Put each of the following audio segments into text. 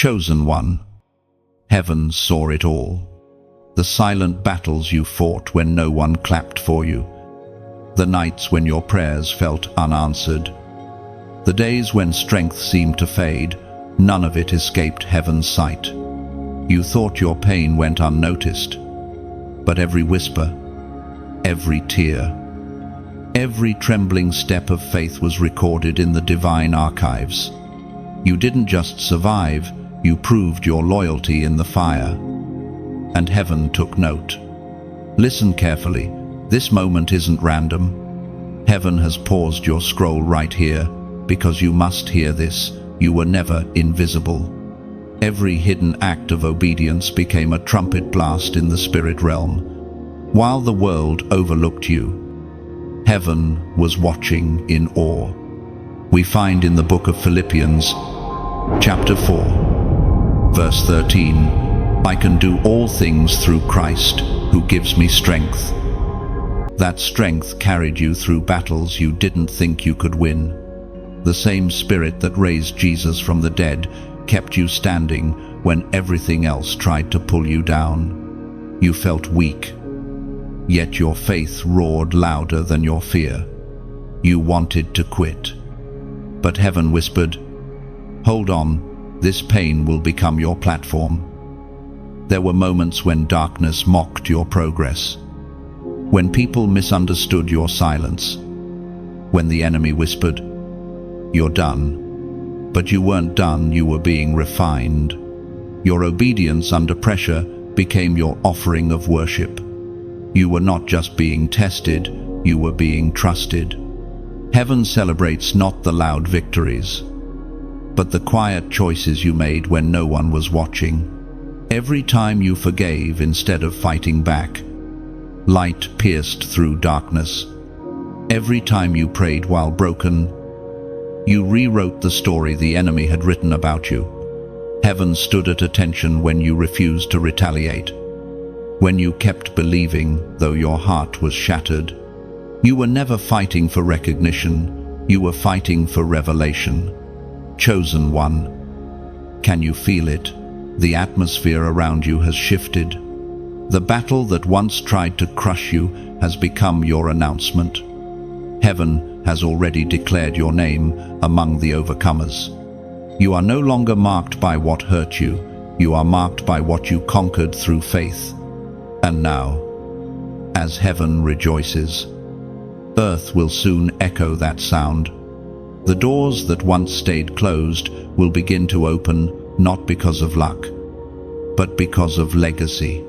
Chosen one. Heaven saw it all. The silent battles you fought when no one clapped for you. The nights when your prayers felt unanswered. The days when strength seemed to fade. None of it escaped heaven's sight. You thought your pain went unnoticed. But every whisper, every tear, every trembling step of faith was recorded in the divine archives. You didn't just survive, you proved your loyalty in the fire. And heaven took note. Listen carefully, this moment isn't random. Heaven has paused your scroll right here, because you must hear this. You were never invisible. Every hidden act of obedience became a trumpet blast in the spirit realm. While the world overlooked you, heaven was watching in awe. We find in the book of Philippians, chapter 4, verse 13, I can do all things through Christ, who gives me strength. That strength carried you through battles you didn't think you could win. The same Spirit that raised Jesus from the dead kept you standing when everything else tried to pull you down. You felt weak, yet your faith roared louder than your fear. You wanted to quit. But heaven whispered, hold on, this pain will become your platform. There were moments when darkness mocked your progress, when people misunderstood your silence, when the enemy whispered, you're done. But you weren't done, you were being refined. Your obedience under pressure became your offering of worship. You were not just being tested, you were being trusted. Heaven celebrates not the loud victories, but the quiet choices you made when no one was watching. Every time you forgave instead of fighting back, light pierced through darkness. Every time you prayed while broken, you rewrote the story the enemy had written about you. Heaven stood at attention when you refused to retaliate, when you kept believing though your heart was shattered. You were never fighting for recognition, you were fighting for revelation. Chosen one. Can you feel it? The atmosphere around you has shifted. The battle that once tried to crush you has become your announcement. Heaven has already declared your name among the overcomers. You are no longer marked by what hurt you, you are marked by what you conquered through faith. And now, as heaven rejoices, earth will soon echo that sound. The doors that once stayed closed will begin to open, not because of luck, but because of legacy.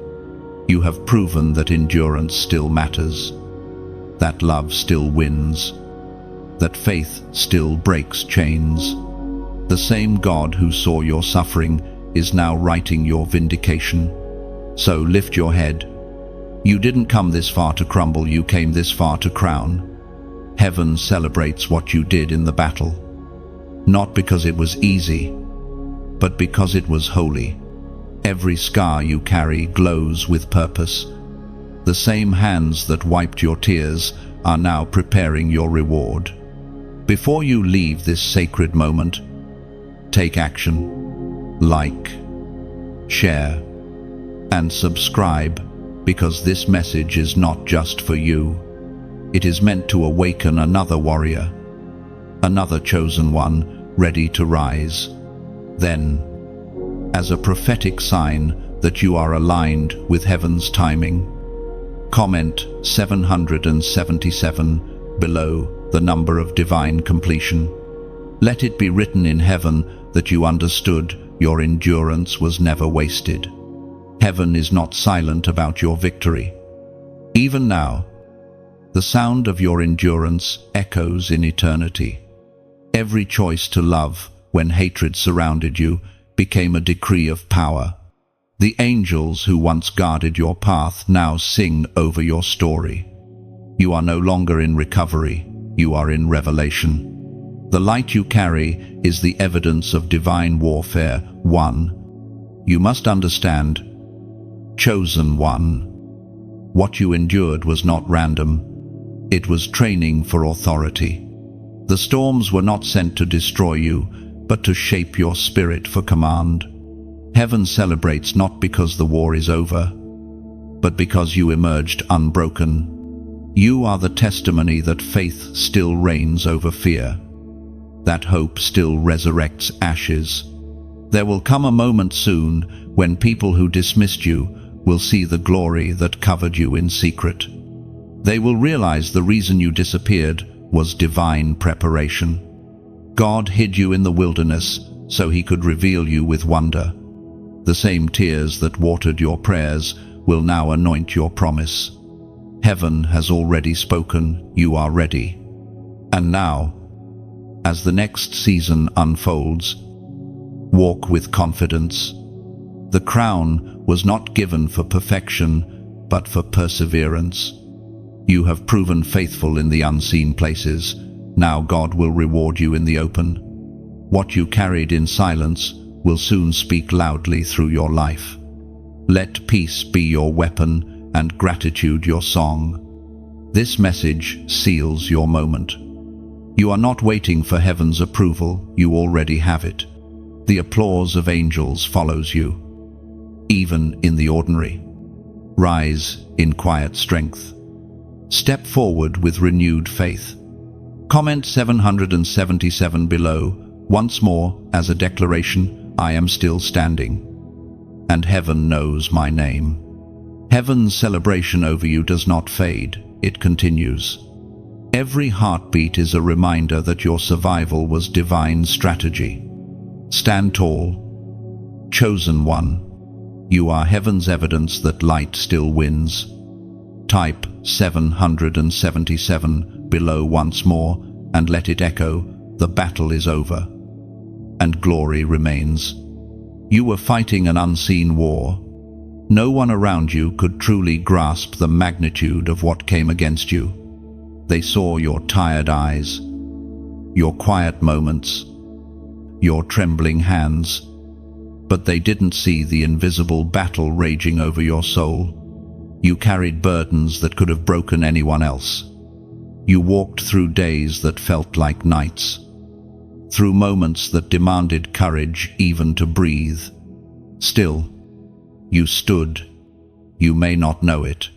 You have proven that endurance still matters, that love still wins, that faith still breaks chains. The same God who saw your suffering is now writing your vindication. So lift your head. You didn't come this far to crumble, you came this far to crown. Heaven celebrates what you did in the battle, not because it was easy, but because it was holy. Every scar you carry glows with purpose. The same hands that wiped your tears are now preparing your reward. Before you leave this sacred moment, take action. Like, share, and subscribe, because this message is not just for you. It is meant to awaken another warrior, another chosen one, ready to rise. Then, as a prophetic sign that you are aligned with heaven's timing, comment 777 below the number of divine completion. Let it be written in heaven that you understood your endurance was never wasted. Heaven is not silent about your victory. Even now, the sound of your endurance echoes in eternity. Every choice to love when hatred surrounded you became a decree of power. The angels who once guarded your path now sing over your story. You are no longer in recovery, you are in revelation. The light you carry is the evidence of divine warfare. 1. You must understand, chosen one. What you endured was not random. It was training for authority. The storms were not sent to destroy you, but to shape your spirit for command. Heaven celebrates not because the war is over, but because you emerged unbroken. You are the testimony that faith still reigns over fear, that hope still resurrects ashes. There will come a moment soon when people who dismissed you will see the glory that covered you in secret. They will realize the reason you disappeared was divine preparation. God hid you in the wilderness so he could reveal you with wonder. The same tears that watered your prayers will now anoint your promise. Heaven has already spoken, you are ready. And now, as the next season unfolds, walk with confidence. The crown was not given for perfection, but for perseverance. You have proven faithful in the unseen places. Now God will reward you in the open. What you carried in silence will soon speak loudly through your life. Let peace be your weapon and gratitude your song. This message seals your moment. You are not waiting for heaven's approval, you already have it. The applause of angels follows you, even in the ordinary. Rise in quiet strength. Step forward with renewed faith. Comment 777 below, once more, as a declaration, I am still standing. And heaven knows my name. Heaven's celebration over you does not fade, it continues. Every heartbeat is a reminder that your survival was divine strategy. Stand tall, chosen one. You are heaven's evidence that light still wins. Type 777 below once more and let it echo, the battle is over, and glory remains. You were fighting an unseen war. No one around you could truly grasp the magnitude of what came against you. They saw your tired eyes, your quiet moments, your trembling hands, but they didn't see the invisible battle raging over your soul. You carried burdens that could have broken anyone else. You walked through days that felt like nights, through moments that demanded courage even to breathe. Still, you stood. You may not know it,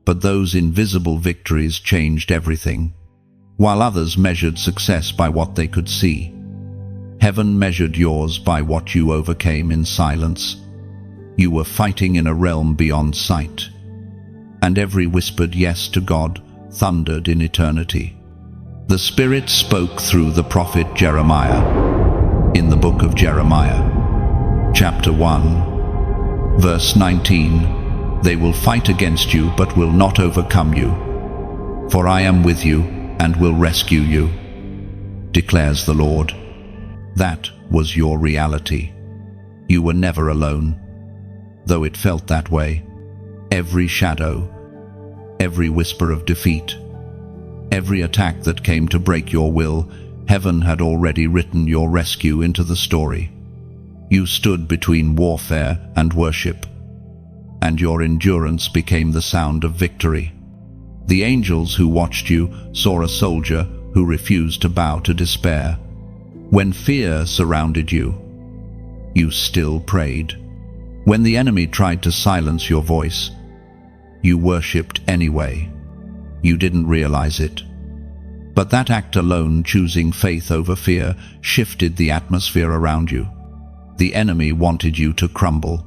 but those invisible victories changed everything. While others measured success by what they could see, heaven measured yours by what you overcame in silence. You were fighting in a realm beyond sight, and every whispered yes to God thundered in eternity. The Spirit spoke through the prophet Jeremiah. In the book of Jeremiah, chapter 1, verse 19, they will fight against you but will not overcome you. For I am with you and will rescue you, declares the Lord. That was your reality. You were never alone, though it felt that way. Every shadow, every whisper of defeat, every attack that came to break your will, heaven had already written your rescue into the story. You stood between warfare and worship, and your endurance became the sound of victory. The angels who watched you saw a soldier who refused to bow to despair. When fear surrounded you, you still prayed. When the enemy tried to silence your voice, you worshipped anyway. You didn't realize it, but that act alone, choosing faith over fear, shifted the atmosphere around you. The enemy wanted you to crumble,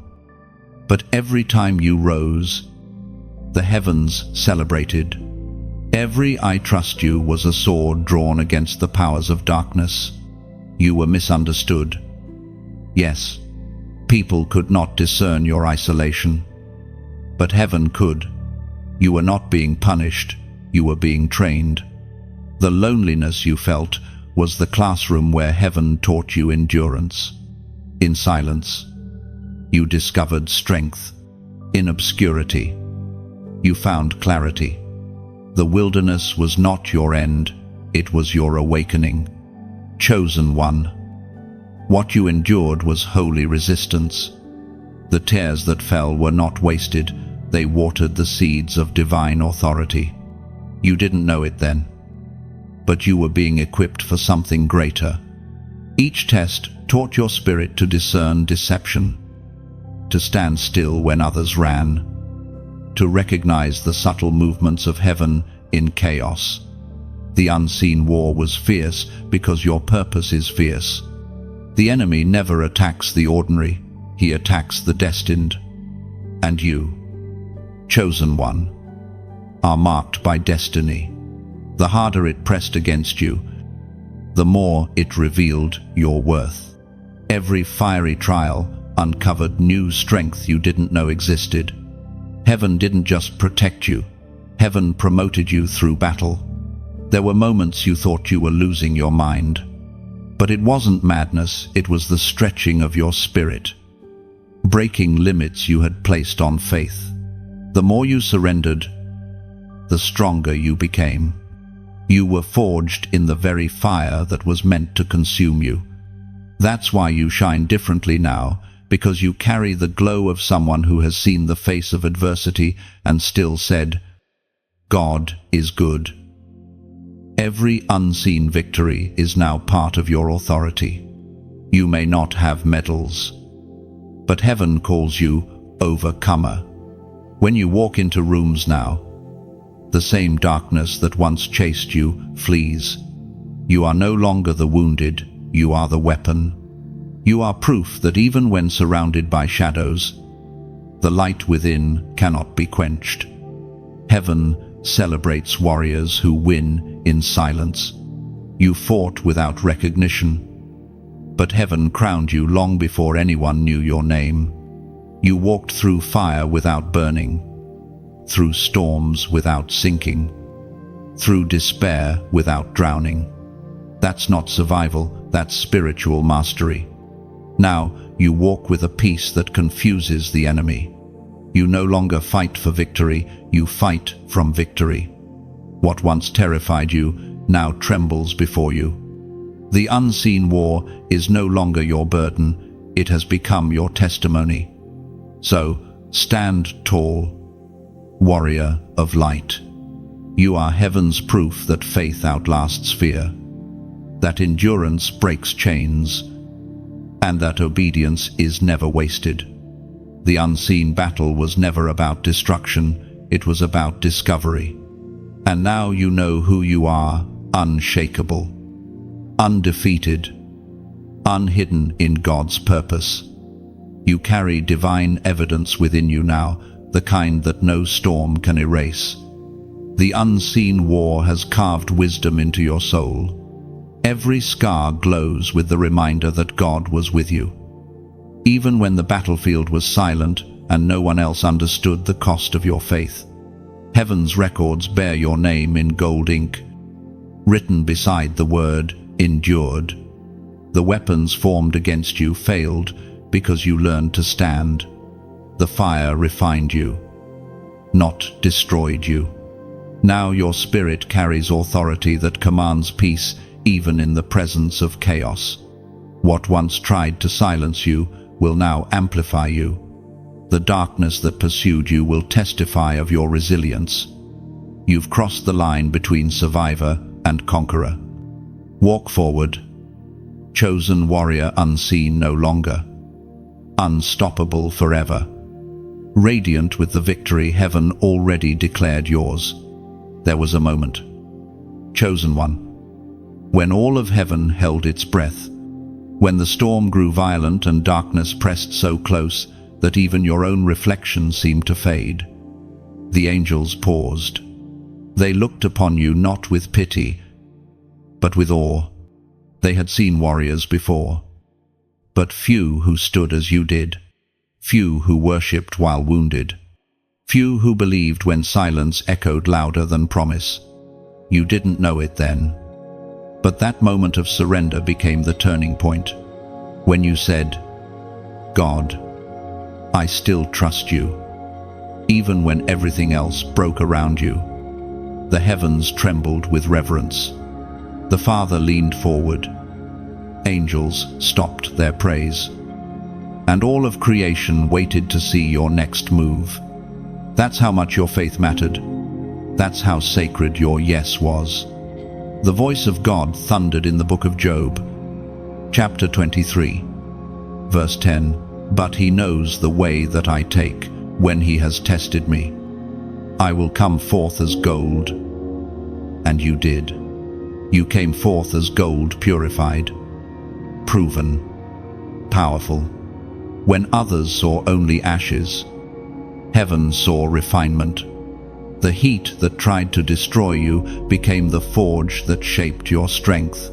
but every time you rose, the heavens celebrated. Every "I trust you" was a sword drawn against the powers of darkness. You were misunderstood. Yes, people could not discern your isolation, but heaven could. You were not being punished, you were being trained. The loneliness you felt was the classroom where heaven taught you endurance. In silence, you discovered strength. In obscurity, you found clarity. The wilderness was not your end, it was your awakening. Chosen one, what you endured was holy resistance. The tears that fell were not wasted, they watered the seeds of divine authority. You didn't know it then, but you were being equipped for something greater. Each test taught your spirit to discern deception. to stand still when others ran, to recognize the subtle movements of heaven in chaos. The unseen war was fierce because your purpose is fierce. The enemy never attacks the ordinary, he attacks the destined. And you, chosen one, are marked by destiny. The harder it pressed against you, the more it revealed your worth. Every fiery trial uncovered new strength you didn't know existed. Heaven didn't just protect you, heaven promoted you through battle. There were moments you thought you were losing your mind. But it wasn't madness, it was the stretching of your spirit, breaking limits you had placed on faith. The more you surrendered, the stronger you became. You were forged in the very fire that was meant to consume you. That's why you shine differently now, because you carry the glow of someone who has seen the face of adversity and still said, "God is good." Every unseen victory is now part of your authority. You may not have medals, but heaven calls you overcomer. When you walk into rooms now, the same darkness that once chased you flees. You are no longer the wounded, you are the weapon. You are proof that even when surrounded by shadows, the light within cannot be quenched. Heaven celebrates warriors who win in silence. You fought without recognition, but heaven crowned you long before anyone knew your name. You walked through fire without burning, through storms without sinking, through despair without drowning. That's not survival, that's spiritual mastery. Now you walk with a peace that confuses the enemy. You no longer fight for victory, you fight from victory. What once terrified you now trembles before you. The unseen war is no longer your burden, it has become your testimony. So stand tall, warrior of light. You are heaven's proof that faith outlasts fear, that endurance breaks chains, and that obedience is never wasted. The unseen battle was never about destruction, it was about discovery. And now you know who you are, unshakable, undefeated, unhidden in God's purpose. You carry divine evidence within you now, the kind that no storm can erase. The unseen war has carved wisdom into your soul. Every scar glows with the reminder that God was with you. Even when the battlefield was silent and no one else understood the cost of your faith. Heaven's records bear your name in gold ink, written beside the word endured. The weapons formed against you failed because you learned to stand. The fire refined you, not destroyed you. Now your spirit carries authority that commands peace even in the presence of chaos. What once tried to silence you will now amplify you. The darkness that pursued you will testify of your resilience. You've crossed the line between survivor and conqueror. Walk forward, chosen warrior unseen no longer, unstoppable forever, radiant with the victory heaven already declared yours. There was a moment, chosen one, when all of heaven held its breath, when the storm grew violent and darkness pressed so close that even your own reflection seemed to fade. The angels paused. They looked upon you not with pity, but with awe. They had seen warriors before, but few who stood as you did, few who worshipped while wounded, few who believed when silence echoed louder than promise. You didn't know it then, but that moment of surrender became the turning point, when you said, "God, I still trust you." Even when everything else broke around you, the heavens trembled with reverence. The Father leaned forward. Angels stopped their praise. And all of creation waited to see your next move. That's how much your faith mattered. That's how sacred your yes was. The voice of God thundered in the book of Job, chapter 23, verse 10. but he knows the way that I take when he has tested me. I will come forth as gold. And you did. You came forth as gold purified, proven, powerful. When others saw only ashes, heaven saw refinement. The heat that tried to destroy you became the forge that shaped your strength.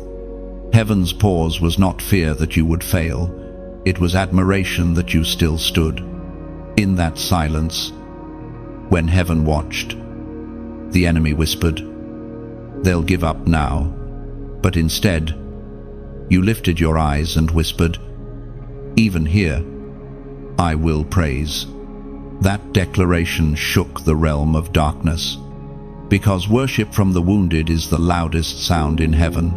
Heaven's pause was not fear that you would fail. It was admiration that you still stood. In that silence, when heaven watched, the enemy whispered, "They'll give up now." But instead, you lifted your eyes and whispered, "Even here, I will praise." That declaration shook the realm of darkness, because worship from the wounded is the loudest sound in heaven.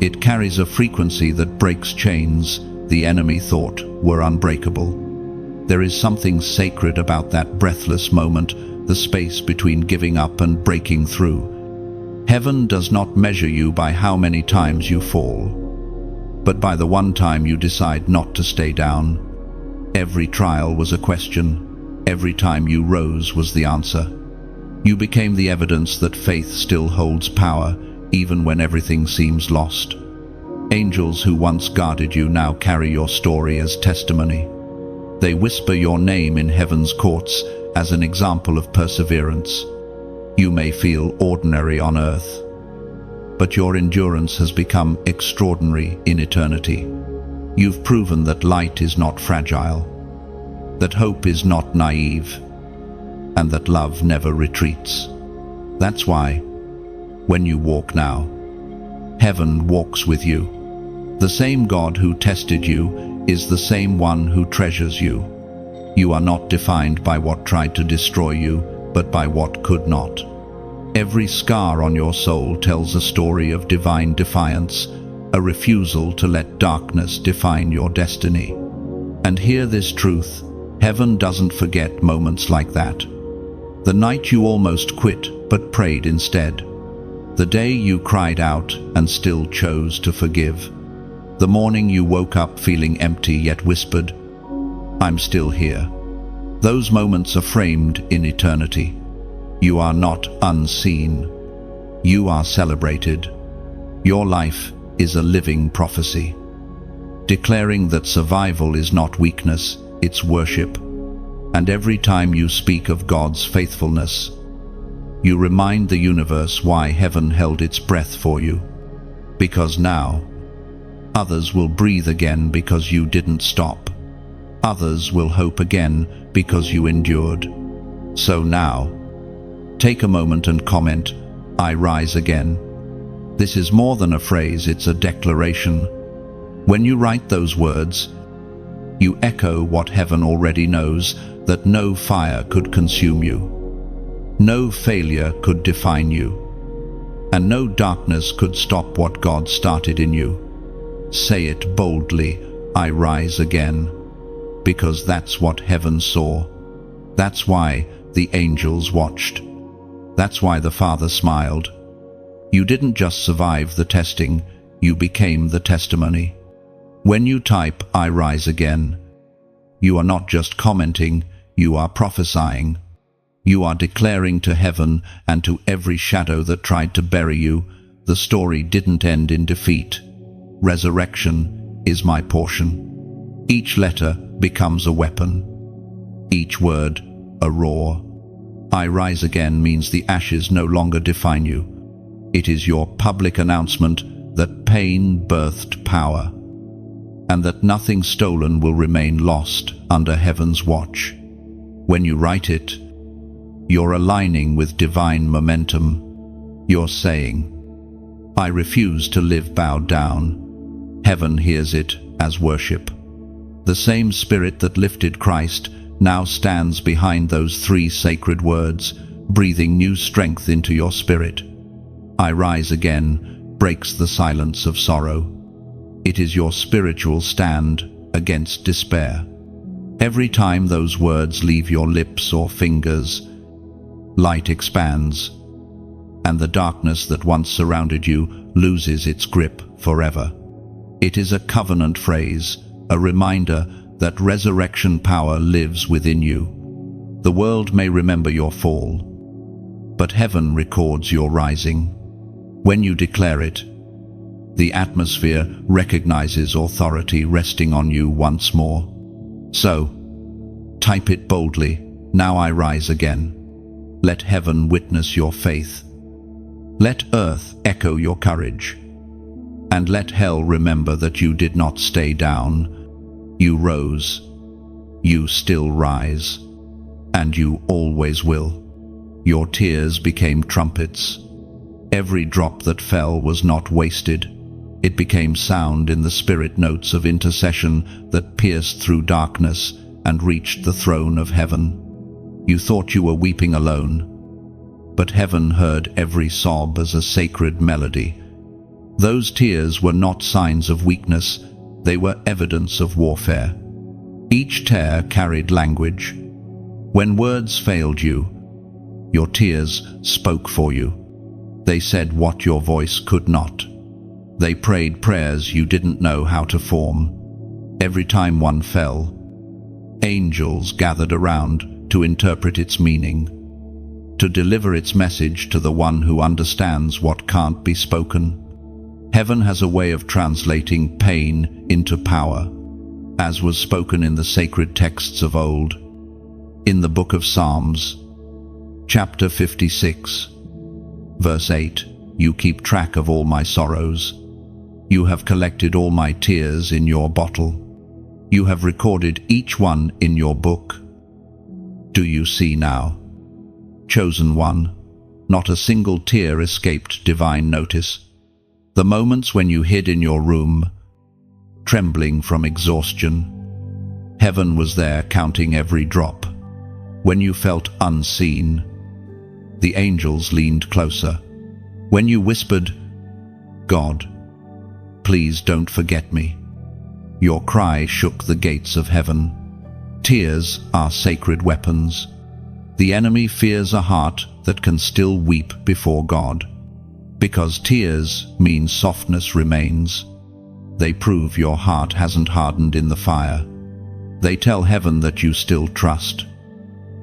It carries a frequency that breaks chains the enemy thought were unbreakable. There is something sacred about that breathless moment, the space between giving up and breaking through. Heaven does not measure you by how many times you fall, but by the one time you decide not to stay down. Every trial was a question. Every time you rose was the answer. You became the evidence that faith still holds power, even when everything seems lost. Angels who once guarded you now carry your story as testimony. They whisper your name in heaven's courts as an example of perseverance. You may feel ordinary on earth, but your endurance has become extraordinary in eternity. You've proven that light is not fragile, that hope is not naive, and that love never retreats. That's why, when you walk now, heaven walks with you. The same God who tested you is the same one who treasures you. You are not defined by what tried to destroy you, but by what could not. Every scar on your soul tells a story of divine defiance, a refusal to let darkness define your destiny. And hear this truth: heaven doesn't forget moments like that. The night you almost quit but prayed instead. The day you cried out and still chose to forgive. The morning you woke up feeling empty yet whispered, "I'm still here." Those moments are framed in eternity. You are not unseen. You are celebrated. Your life is a living prophecy, declaring that survival is not weakness, it's worship. And every time you speak of God's faithfulness, you remind the universe why heaven held its breath for you. Because now, others will breathe again because you didn't stop. Others will hope again because you endured. So now, take a moment and comment, "I rise again." This is more than a phrase, it's a declaration. When you write those words, you echo what heaven already knows, that no fire could consume you. No failure could define you. And no darkness could stop what God started in you. Say it boldly, "I rise again." Because that's what heaven saw. That's why the angels watched. That's why the Father smiled. You didn't just survive the testing, you became the testimony. When you type, "I rise again," you are not just commenting, you are prophesying. You are declaring to heaven and to every shadow that tried to bury you, the story didn't end in defeat. Resurrection is my portion. Each letter becomes a weapon. Each word, a roar. I rise again means the ashes no longer define you. It is your public announcement that pain birthed power, and that nothing stolen will remain lost under heaven's watch. When you write it, you're aligning with divine momentum. You're saying, "I refuse to live bowed down." Heaven hears it as worship. The same Spirit that lifted Christ now stands behind those three sacred words, breathing new strength into your spirit. "I rise again" breaks the silence of sorrow. It is your spiritual stand against despair. Every time those words leave your lips or fingers, light expands, and the darkness that once surrounded you loses its grip forever. It is a covenant phrase, a reminder that resurrection power lives within you. The world may remember your fall, but heaven records your rising. When you declare it, the atmosphere recognizes authority resting on you once more. So, type it boldly, "Now I rise again." Let heaven witness your faith. Let earth echo your courage. And let hell remember that you did not stay down. You rose. You still rise. And you always will. Your tears became trumpets. Every drop that fell was not wasted. It became sound in the spirit notes of intercession that pierced through darkness and reached the throne of heaven. You thought you were weeping alone, but heaven heard every sob as a sacred melody. Those tears were not signs of weakness, they were evidence of warfare. Each tear carried language. When words failed you, your tears spoke for you. They said what your voice could not. They prayed prayers you didn't know how to form. Every time one fell, angels gathered around to interpret its meaning, to deliver its message to the one who understands what can't be spoken. Heaven has a way of translating pain into power, as was spoken in the sacred texts of old. In the book of Psalms, chapter 56, verse 8, "You keep track of all my sorrows. You have collected all my tears in your bottle. You have recorded each one in your book. Do you see now? Chosen one, not a single tear escaped divine notice. The moments when you hid in your room, trembling from exhaustion, heaven was there counting every drop. When you felt unseen, the angels leaned closer. When you whispered, 'God, please don't forget me,' your cry shook the gates of heaven. Tears are sacred weapons. The enemy fears a heart that can still weep before God. Because tears mean softness remains. They prove your heart hasn't hardened in the fire. They tell heaven that you still trust.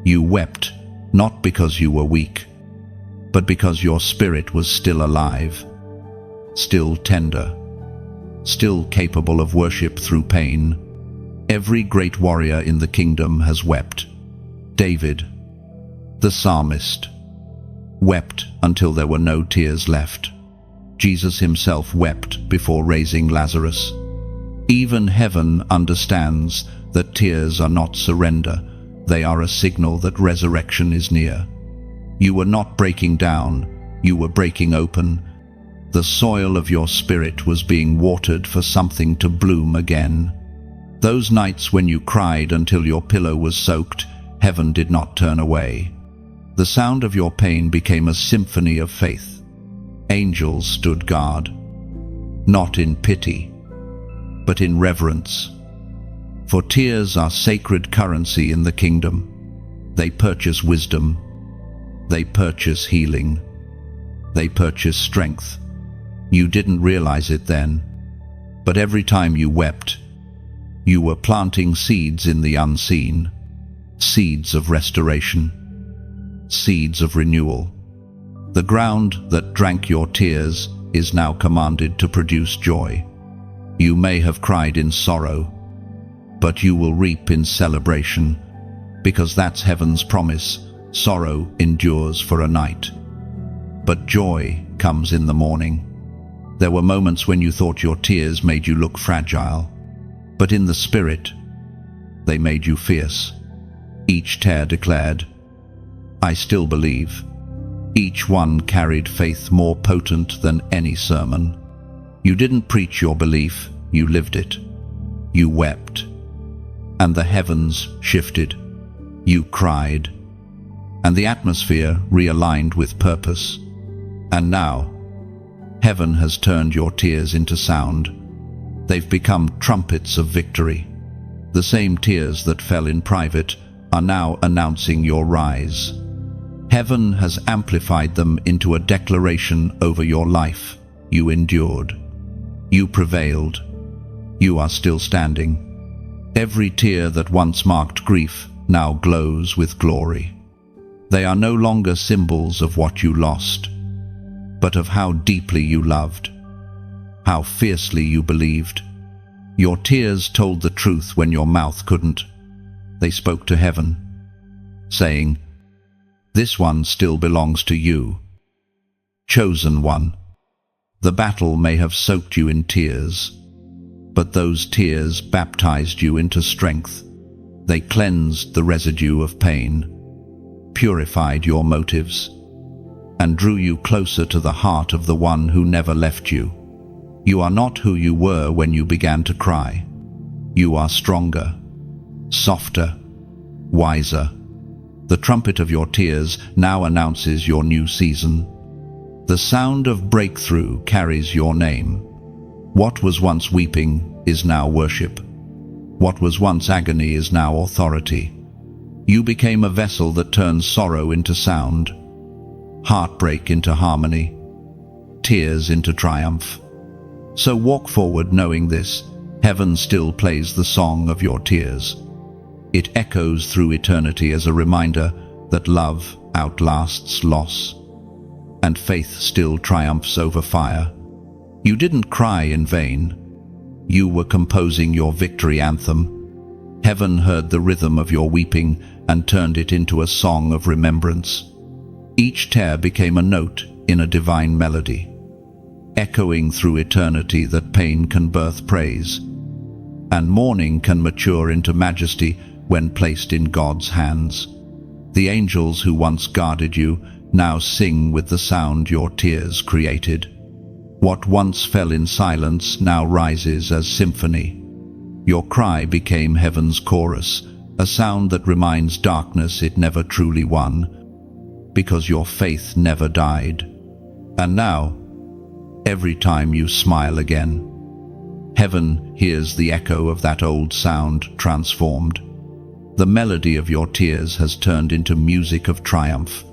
You wept, not because you were weak, but because your spirit was still alive, still tender, still capable of worship through pain. Every great warrior in the kingdom has wept. David, the psalmist, wept until there were no tears left. Jesus himself wept before raising Lazarus. Even heaven understands that tears are not surrender. They are a signal that resurrection is near. You were not breaking down, you were breaking open. The soil of your spirit was being watered for something to bloom again. Those nights when you cried until your pillow was soaked, heaven did not turn away. The sound of your pain became a symphony of faith. Angels stood guard, not in pity, but in reverence. For tears are sacred currency in the kingdom. They purchase wisdom. They purchase healing. They purchase strength. You didn't realize it then, but every time you wept, you were planting seeds in the unseen, seeds of restoration, seeds of renewal. The ground that drank your tears is now commanded to produce joy. You may have cried in sorrow, but you will reap in celebration, because that's heaven's promise. Sorrow endures for a night, but joy comes in the morning. There were moments when you thought your tears made you look fragile, but in the spirit, they made you fierce. Each tear declared, "I still believe." Each one carried faith more potent than any sermon. You didn't preach your belief, you lived it. You wept, and the heavens shifted. You cried, and the atmosphere realigned with purpose. And now, heaven has turned your tears into sound. They've become trumpets of victory. The same tears that fell in private are now announcing your rise. Heaven has amplified them into a declaration over your life. You endured. You prevailed. You are still standing. Every tear that once marked grief now glows with glory. They are no longer symbols of what you lost, but of how deeply you loved, how fiercely you believed. Your tears told the truth when your mouth couldn't. They spoke to heaven, saying, "This one still belongs to you, chosen one." The battle may have soaked you in tears, but those tears baptized you into strength. They cleansed the residue of pain, purified your motives, and drew you closer to the heart of the one who never left you. You are not who you were when you began to cry. You are stronger, softer, wiser. The trumpet of your tears now announces your new season. The sound of breakthrough carries your name. What was once weeping is now worship. What was once agony is now authority. You became a vessel that turns sorrow into sound, heartbreak into harmony, tears into triumph. So walk forward knowing this. Heaven still plays the song of your tears. It echoes through eternity as a reminder that love outlasts loss, and faith still triumphs over fire. You didn't cry in vain. You were composing your victory anthem. Heaven heard the rhythm of your weeping and turned it into a song of remembrance. Each tear became a note in a divine melody, echoing through eternity that pain can birth praise, and mourning can mature into majesty when placed in God's hands. The angels who once guarded you now sing with the sound your tears created. What once fell in silence now rises as symphony. Your cry became heaven's chorus, a sound that reminds darkness it never truly won, because your faith never died. And now, every time you smile again, heaven hears the echo of that old sound transformed. The melody of your tears has turned into music of triumph.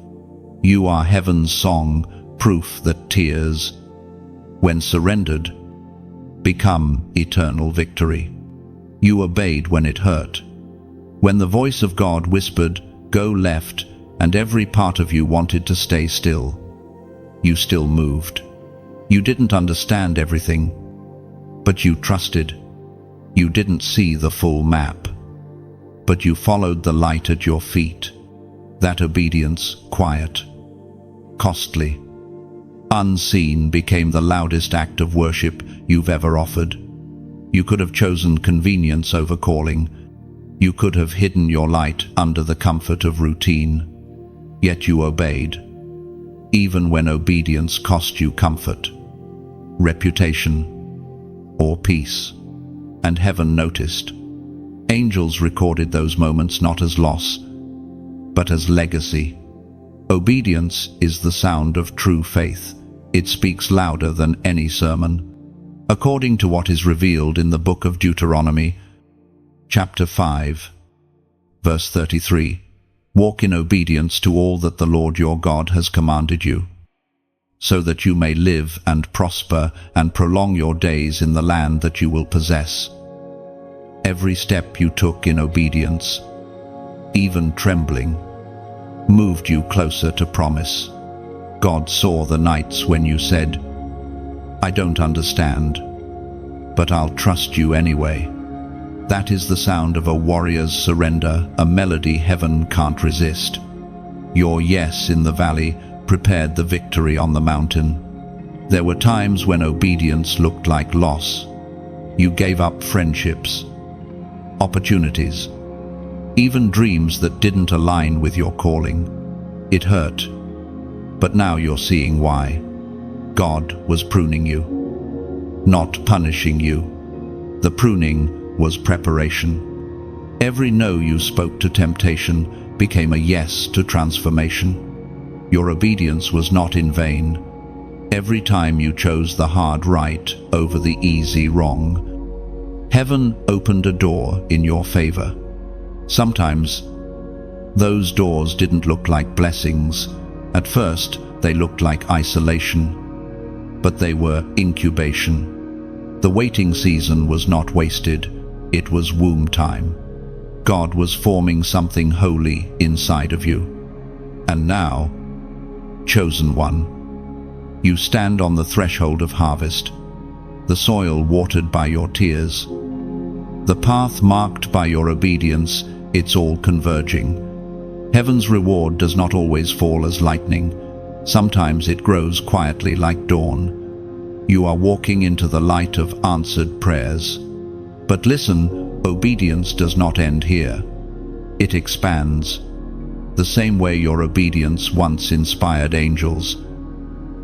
You are heaven's song, proof that tears, when surrendered, become eternal victory. You obeyed when it hurt. When the voice of God whispered, "Go left," and every part of you wanted to stay still, you still moved. You didn't understand everything, but you trusted. You didn't see the full map, but you followed the light at your feet. That obedience, quiet, costly, unseen, became the loudest act of worship you've ever offered. You could have chosen convenience over calling. You could have hidden your light under the comfort of routine. Yet you obeyed, even when obedience cost you comfort, reputation, or peace. And heaven noticed. Angels recorded those moments not as loss, but as legacy. Obedience is the sound of true faith. It speaks louder than any sermon. According to what is revealed in the book of Deuteronomy, chapter 5, verse 33, walk in obedience to all that the Lord your God has commanded you, so that you may live and prosper and prolong your days in the land that you will possess. Every step you took in obedience, even trembling, moved you closer to promise. God saw the nights when you said, "I don't understand, but I'll trust you anyway." That is the sound of a warrior's surrender, a melody heaven can't resist. Your yes in the valley prepared the victory on the mountain. There were times when obedience looked like loss. You gave up friendships, opportunities, even dreams that didn't align with your calling. It hurt, but now you're seeing why. God was pruning you, not punishing you. The pruning was preparation. Every no you spoke to temptation became a yes to transformation. Your obedience was not in vain. Every time you chose the hard right over the easy wrong, heaven opened a door in your favor. Sometimes those doors didn't look like blessings. At first, they looked like isolation, but they were incubation. The waiting season was not wasted. It was womb time. God was forming something holy inside of you. And now, chosen one, you stand on the threshold of harvest, the soil watered by your tears, the path marked by your obedience. It's all converging. Heaven's reward does not always fall as lightning. Sometimes it grows quietly like dawn. You are walking into the light of answered prayers. But listen, obedience does not end here. It expands. The same way your obedience once inspired angels,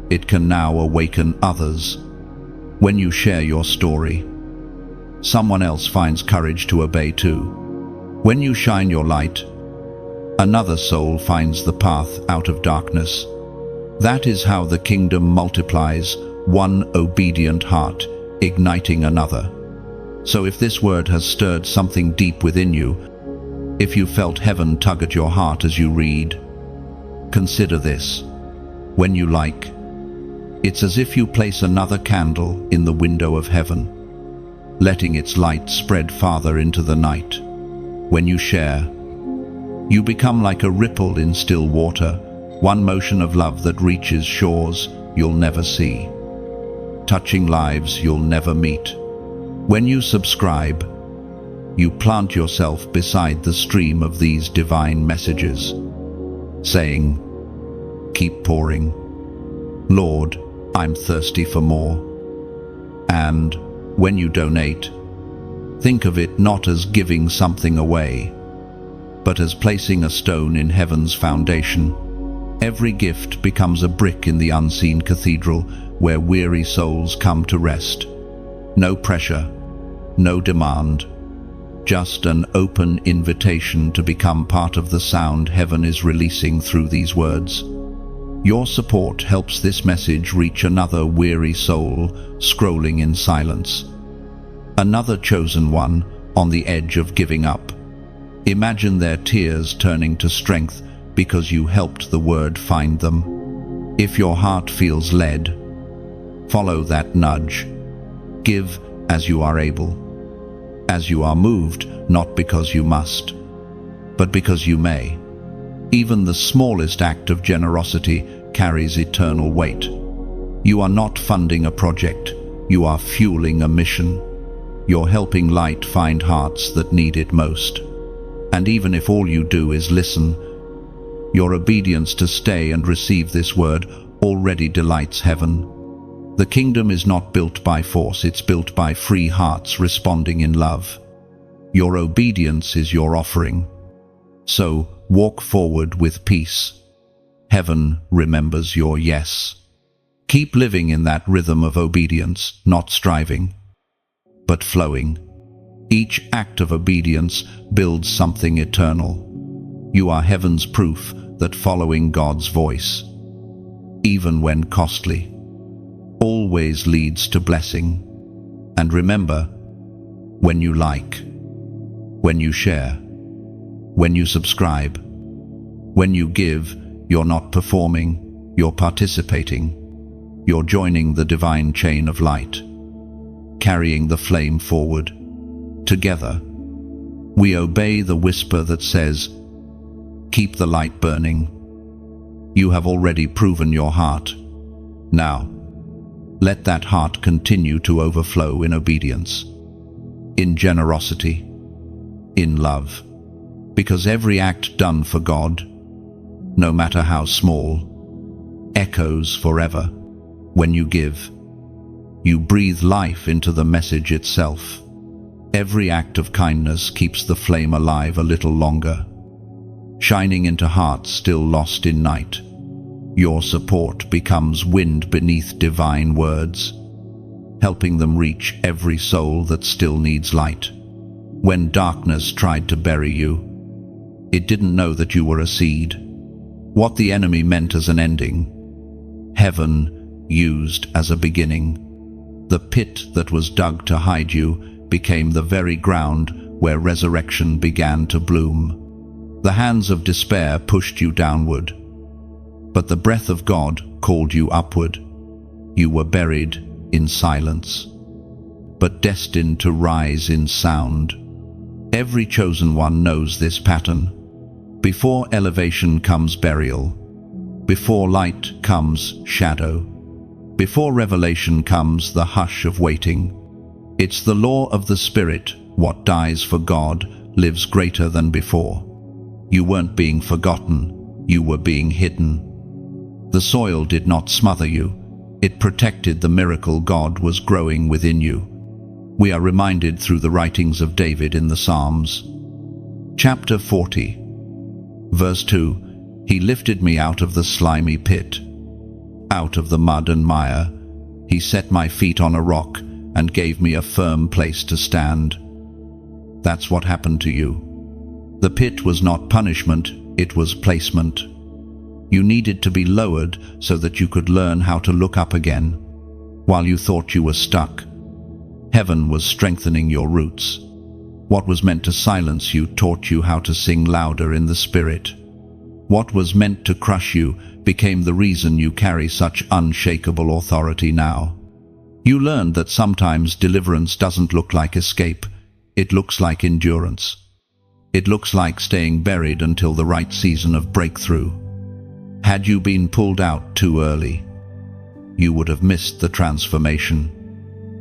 it can now awaken others. When you share your story, someone else finds courage to obey too. When you shine your light, another soul finds the path out of darkness. That is how the kingdom multiplies, one obedient heart igniting another. So if this word has stirred something deep within you, if you felt heaven tug at your heart as you read, consider this. When you like, it's as if you place another candle in the window of heaven, letting its light spread farther into the night. When you share, you become like a ripple in still water, one motion of love that reaches shores you'll never see, touching lives you'll never meet. When you subscribe, you plant yourself beside the stream of these divine messages, saying, "Keep pouring. Lord, I'm thirsty for more." And when you donate, think of it not as giving something away, but as placing a stone in heaven's foundation. Every gift becomes a brick in the unseen cathedral where weary souls come to rest. No pressure, no demand, just an open invitation to become part of the sound heaven is releasing through these words. Your support helps this message reach another weary soul scrolling in silence, another chosen one on the edge of giving up. Imagine their tears turning to strength because you helped the word find them. If your heart feels led, follow that nudge. Give as you are able, as you are moved, not because you must, but because you may. Even the smallest act of generosity carries eternal weight. You are not funding a project, you are fueling a mission. You're helping light find hearts that need it most. And even if all you do is listen, your obedience to stay and receive this word already delights heaven. The kingdom is not built by force, it's built by free hearts responding in love. Your obedience is your offering. So walk forward with peace. Heaven remembers your yes. Keep living in that rhythm of obedience, not striving, but flowing. Each act of obedience builds something eternal. You are heaven's proof that following God's voice, even when costly, always leads to blessing. And remember, when you like, when you share, when you subscribe, when you give, you're not performing, you're participating. You're joining the divine chain of light, carrying the flame forward. Together, we obey the whisper that says, "Keep the light burning." You have already proven your heart. Now, let that heart continue to overflow in obedience, in generosity, in love. Because every act done for God, no matter how small, echoes forever. When you give, you breathe life into the message itself. Every act of kindness keeps the flame alive a little longer, shining into hearts still lost in night. Your support becomes wind beneath divine words, helping them reach every soul that still needs light. When darkness tried to bury you, it didn't know that you were a seed. What the enemy meant as an ending, heaven used as a beginning. The pit that was dug to hide you became the very ground where resurrection began to bloom. The hands of despair pushed you downward, but the breath of God called you upward. You were buried in silence. but destined to rise in sound. Every chosen one knows this pattern. Before elevation comes burial. Before light comes shadow. Before revelation comes the hush of waiting. It's the law of the Spirit. What dies for God lives greater than before. You weren't being forgotten, you were being hidden. The soil did not smother you, it protected the miracle God was growing within you. We are reminded through the writings of David in the Psalms. Chapter 40, verse 2, He lifted me out of the slimy pit, out of the mud and mire. He set my feet on a rock and gave me a firm place to stand. That's what happened to you. The pit was not punishment, it was placement. You needed to be lowered so that you could learn how to look up again. While you thought you were stuck, heaven was strengthening your roots. What was meant to silence you taught you how to sing louder in the Spirit. What was meant to crush you became the reason you carry such unshakable authority now. You learned that sometimes deliverance doesn't look like escape, it looks like endurance. It looks like staying buried until the right season of breakthrough. Had you been pulled out too early, you would have missed the transformation.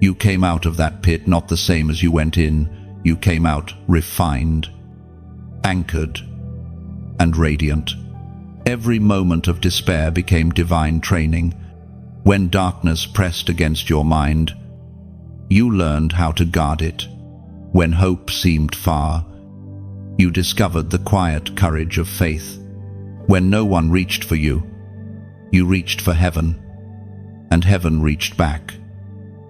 You came out of that pit not the same as you went in. You came out refined, anchored, and radiant. Every moment of despair became divine training. When darkness pressed against your mind, you learned how to guard it. When hope seemed far, you discovered the quiet courage of faith. When no one reached for you, you reached for heaven, and heaven reached back.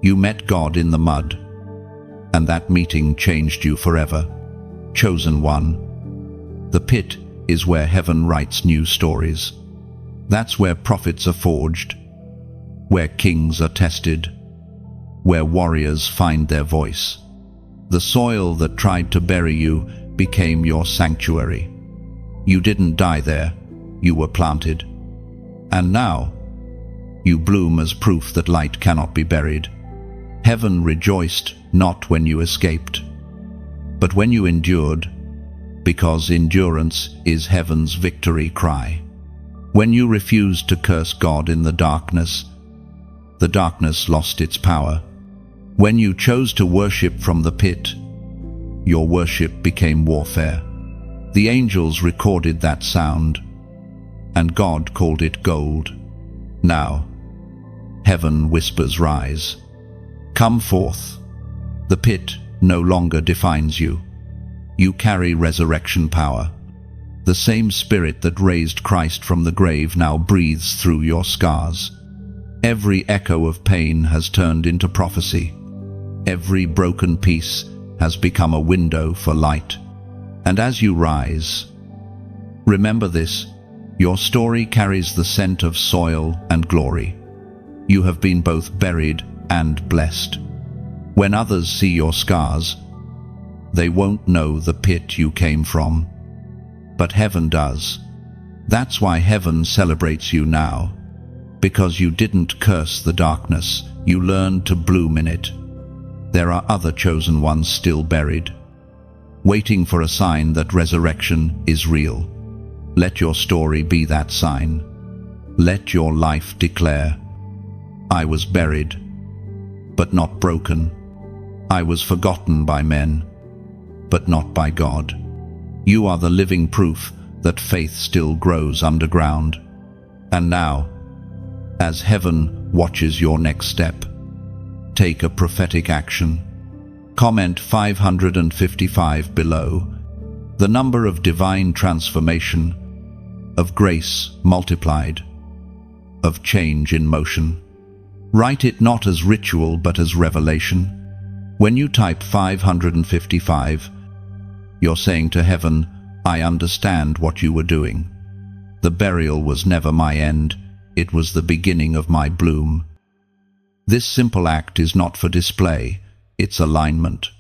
You met God in the mud, and that meeting changed you forever. Chosen one. The pit is where heaven writes new stories. That's where prophets are forged, where kings are tested, where warriors find their voice. The soil that tried to bury you became your sanctuary. You didn't die there, you were planted. And now, you bloom as proof that light cannot be buried. Heaven rejoiced not when you escaped, but when you endured, because endurance is heaven's victory cry. When you refused to curse God in the darkness lost its power. When you chose to worship from the pit, your worship became warfare. The angels recorded that sound, and God called it gold. Now, heaven whispers, rise. Come forth. The pit no longer defines you. You carry resurrection power. The same Spirit that raised Christ from the grave now breathes through your scars. Every echo of pain has turned into prophecy. Every broken piece has become a window for light. And as you rise, remember this, your story carries the scent of soil and glory. You have been both buried and blessed. When others see your scars, they won't know the pit you came from. But heaven does. That's why heaven celebrates you now. Because you didn't curse the darkness, you learned to bloom in it. There are other chosen ones still buried, waiting for a sign that resurrection is real. Let your story be that sign. Let your life declare, I was buried, but not broken. I was forgotten by men, but not by God. You are the living proof that faith still grows underground. And now, as heaven watches your next step, take a prophetic action. Comment 555 below. The number of divine transformation, of grace multiplied, of change in motion. Write it not as ritual but as revelation. When you type 555, you're saying to heaven, I understand what you were doing. The burial was never my end, it was the beginning of my bloom. This simple act is not for display, it's alignment.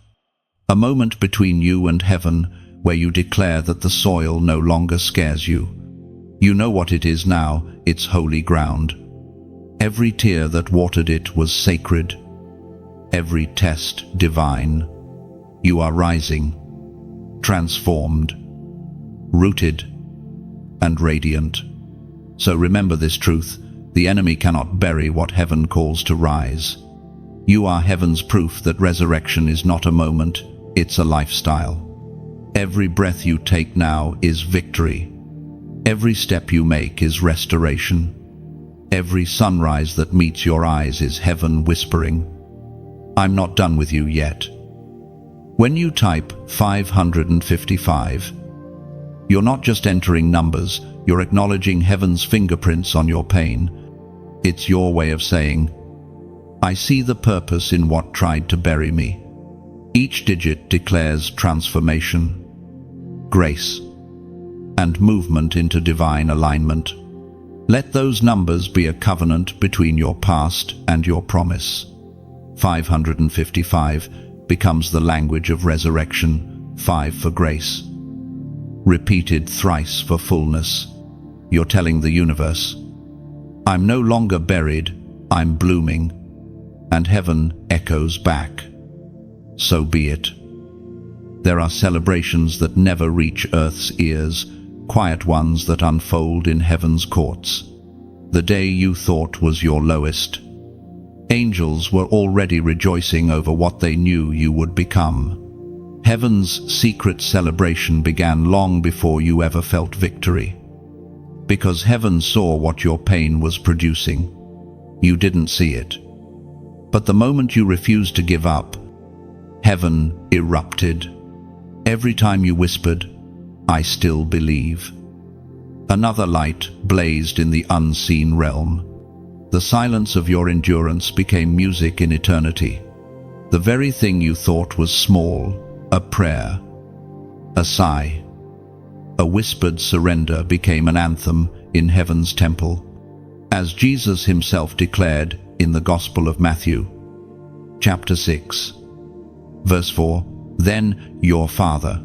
A moment between you and heaven where you declare that the soil no longer scares you. You know what it is now, it's holy ground. Every tear that watered it was sacred. every test divine. You are rising, transformed, rooted, and radiant. So remember this truth: the enemy cannot bury what heaven calls to rise. You are heaven's proof that resurrection is not a moment, it's a lifestyle. Every breath you take now is victory. Every step you make is restoration. Every sunrise that meets your eyes is heaven whispering, "I'm not done with you yet." When you type 555, you're not just entering numbers, you're acknowledging heaven's fingerprints on your pain. It's your way of saying, "I see the purpose in what tried to bury me." Each digit declares transformation, grace, and movement into divine alignment. Let those numbers be a covenant between your past and your promise. 555 becomes the language of resurrection, 5 for grace, repeated thrice for fullness. You're telling the universe, "I'm no longer buried, I'm blooming," and heaven echoes back, "So be it." There are celebrations that never reach earth's ears, quiet ones that unfold in heaven's courts. The day you thought was your lowest, angels were already rejoicing over what they knew you would become. Heaven's secret celebration began long before you ever felt victory. Because heaven saw what your pain was producing. You didn't see it. But the moment you refused to give up, heaven erupted. Every time you whispered, "I still believe," another light blazed in the unseen realm. The silence of your endurance became music in eternity. The very thing you thought was small, a prayer, a sigh, a whispered surrender, became an anthem in heaven's temple. As Jesus himself declared in the Gospel of Matthew, chapter 6, verse 4, "Then your Father,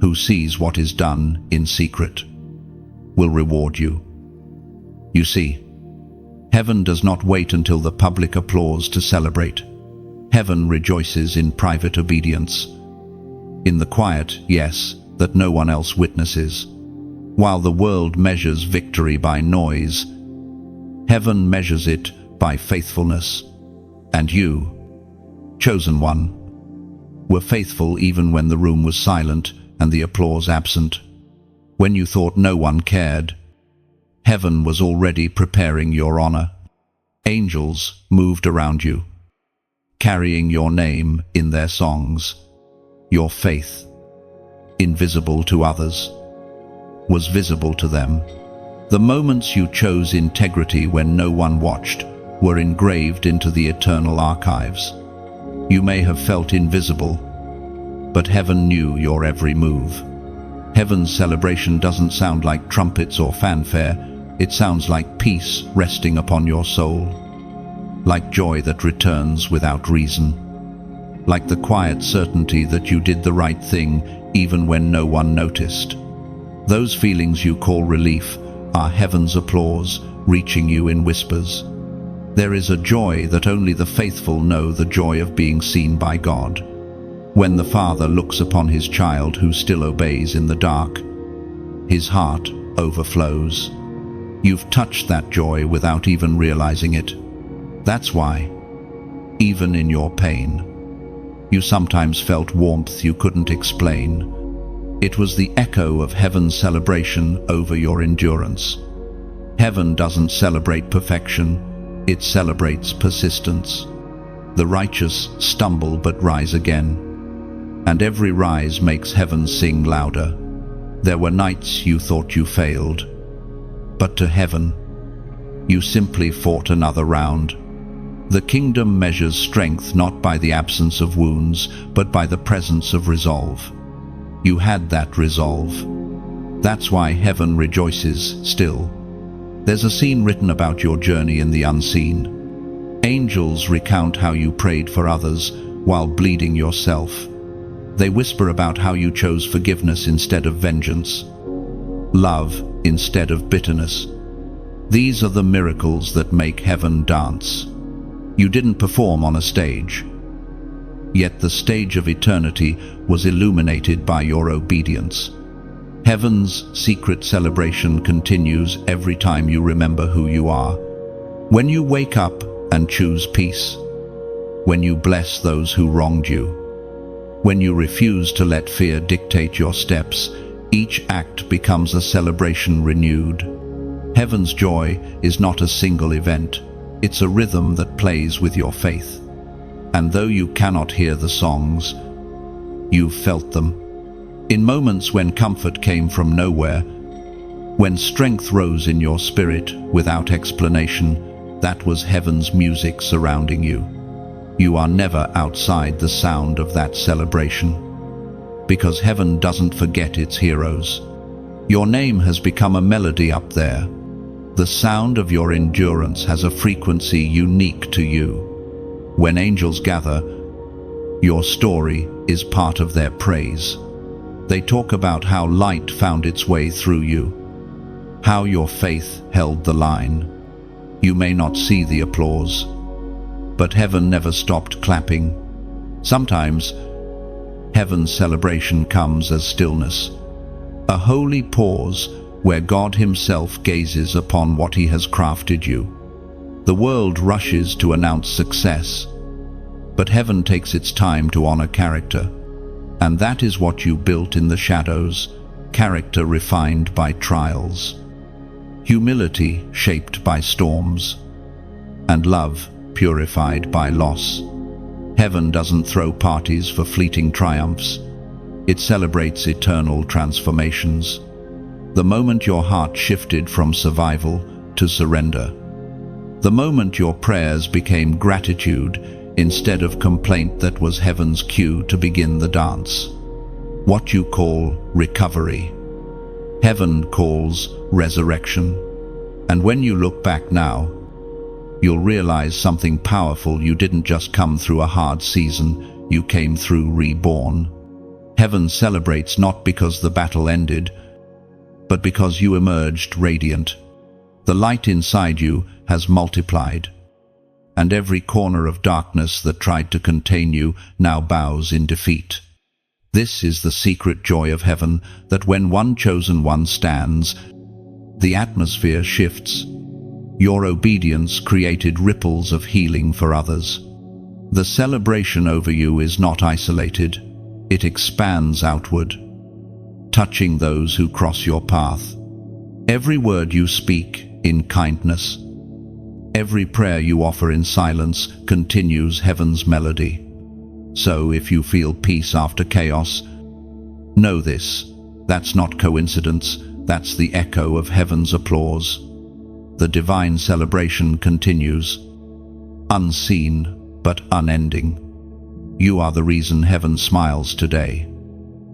who sees what is done in secret, will reward you." You see, heaven does not wait until the public applause to celebrate. Heaven rejoices in private obedience. In the quiet, yes, that no one else witnesses. While the world measures victory by noise, heaven measures it by faithfulness. And you, chosen one, were faithful even when the room was silent and the applause absent. When you thought no one cared, heaven was already preparing your honor. Angels moved around you, carrying your name in their songs. Your faith, invisible to others, was visible to them. The moments you chose integrity when no one watched were engraved into the eternal archives. You may have felt invisible, but heaven knew your every move. Heaven's celebration doesn't sound like trumpets or fanfare. It sounds like peace resting upon your soul, like joy that returns without reason, like the quiet certainty that you did the right thing even when no one noticed. Those feelings you call relief are heaven's applause reaching you in whispers. There is a joy that only the faithful know, the joy of being seen by God. When the Father looks upon his child who still obeys in the dark, his heart overflows. You've touched that joy without even realizing it. That's why, even in your pain, you sometimes felt warmth you couldn't explain. It was the echo of heaven's celebration over your endurance. Heaven doesn't celebrate perfection, it celebrates persistence. The righteous stumble but rise again, and every rise makes heaven sing louder. There were nights you thought you failed, but to heaven, you simply fought another round. The kingdom measures strength not by the absence of wounds, but by the presence of resolve. You had that resolve. That's why heaven rejoices still. There's a scene written about your journey in the unseen. Angels recount how you prayed for others while bleeding yourself. They whisper about how you chose forgiveness instead of vengeance, love instead of bitterness. These are the miracles that make heaven dance. You didn't perform on a stage. Yet the stage of eternity was illuminated by your obedience. Heaven's secret celebration continues every time you remember who you are. When you wake up and choose peace, when you bless those who wronged you, when you refuse to let fear dictate your steps, each act becomes a celebration renewed. Heaven's joy is not a single event, it's a rhythm that plays with your faith. And though you cannot hear the songs, you've felt them. In moments when comfort came from nowhere, when strength rose in your spirit without explanation, that was heaven's music surrounding you. You are never outside the sound of that celebration, because heaven doesn't forget its heroes. Your name has become a melody up there. The sound of your endurance has a frequency unique to you. When angels gather, your story is part of their praise. They talk about how light found its way through you, how your faith held the line. You may not see the applause, but heaven never stopped clapping. Sometimes, heaven's celebration comes as stillness, a holy pause where God Himself gazes upon what He has crafted you. The world rushes to announce success, but heaven takes its time to honor character. And that is what you built in the shadows, character refined by trials, humility shaped by storms, and love purified by loss. Heaven doesn't throw parties for fleeting triumphs. It celebrates eternal transformations. The moment your heart shifted from survival to surrender, the moment your prayers became gratitude instead of complaint, that was heaven's cue to begin the dance. What you call recovery, heaven calls resurrection. And when you look back now, you'll realize something powerful. You didn't just come through a hard season, you came through reborn. Heaven celebrates not because the battle ended, but because you emerged radiant. The light inside you has multiplied, and every corner of darkness that tried to contain you now bows in defeat. This is the secret joy of heaven, that when one chosen one stands, the atmosphere shifts. Your obedience created ripples of healing for others. The celebration over you is not isolated, it expands outward, touching those who cross your path. Every word you speak in kindness, every prayer you offer in silence continues heaven's melody. So if you feel peace after chaos, know this: that's not coincidence, that's the echo of heaven's applause. The divine celebration continues, unseen but unending. You are the reason heaven smiles today.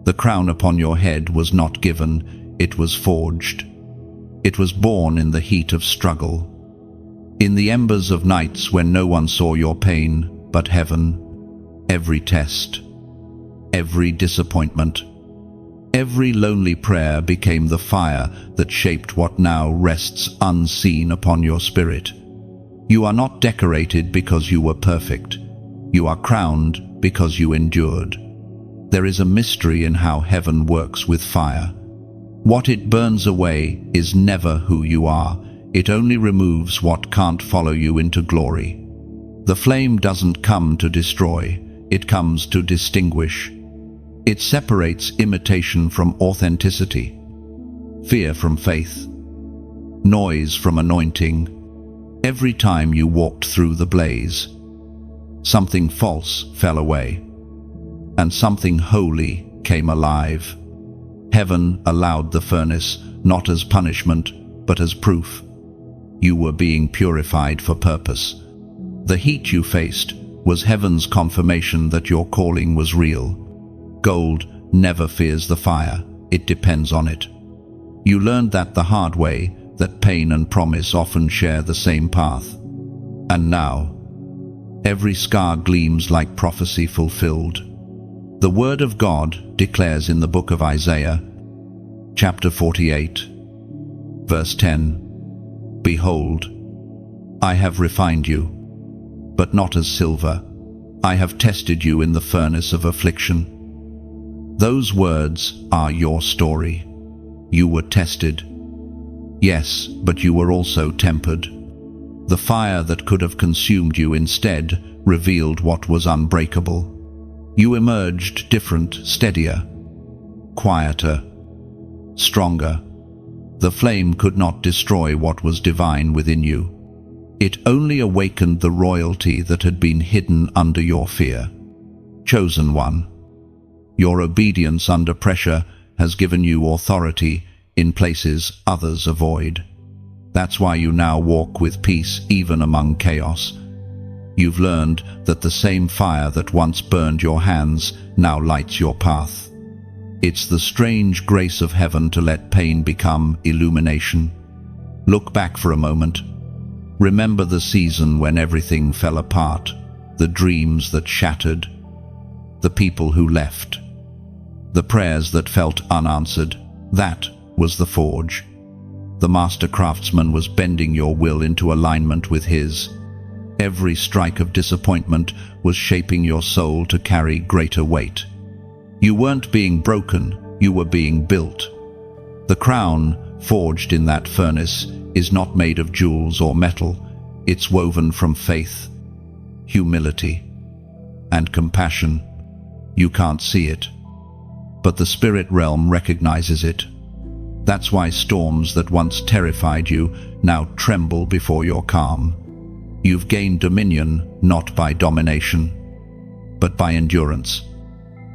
The crown upon your head was not given, it was forged. It was born in the heat of struggle, in the embers of nights when no one saw your pain but heaven. Every test, every disappointment, every lonely prayer became the fire that shaped what now rests unseen upon your spirit. You are not decorated because you were perfect. You are crowned because you endured. There is a mystery in how heaven works with fire. What it burns away is never who you are. It only removes what can't follow you into glory. The flame doesn't come to destroy, it comes to distinguish. It separates imitation from authenticity, fear from faith, noise from anointing. Every time you walked through the blaze, something false fell away, and something holy came alive. Heaven allowed the furnace, not as punishment, but as proof. You were being purified for purpose. The heat you faced was heaven's confirmation that your calling was real. Gold never fears the fire, it depends on it. You learned that the hard way, that pain and promise often share the same path. And now, every scar gleams like prophecy fulfilled. The Word of God declares in the book of Isaiah, chapter 48, verse 10, "Behold, I have refined you, but not as silver, I have tested you in the furnace of affliction. Those words are your story. You were tested. Yes, but you were also tempered. The fire that could have consumed you instead revealed what was unbreakable. You emerged different, steadier, quieter, stronger. The flame could not destroy what was divine within you. It only awakened the royalty that had been hidden under your fear. Chosen one, your obedience under pressure has given you authority in places others avoid. That's why you now walk with peace even among chaos. You've learned that the same fire that once burned your hands now lights your path. It's the strange grace of heaven to let pain become illumination. Look back for a moment. Remember the season when everything fell apart, the dreams that shattered, the people who left, the prayers that felt unanswered. That was the forge. The master craftsman was bending your will into alignment with his. Every strike of disappointment was shaping your soul to carry greater weight. You weren't being broken, you were being built. The crown, forged in that furnace, is not made of jewels or metal. It's woven from faith, humility, and compassion. You can't see it, but the spirit realm recognizes it. That's why storms that once terrified you now tremble before your calm. You've gained dominion not by domination, but by endurance.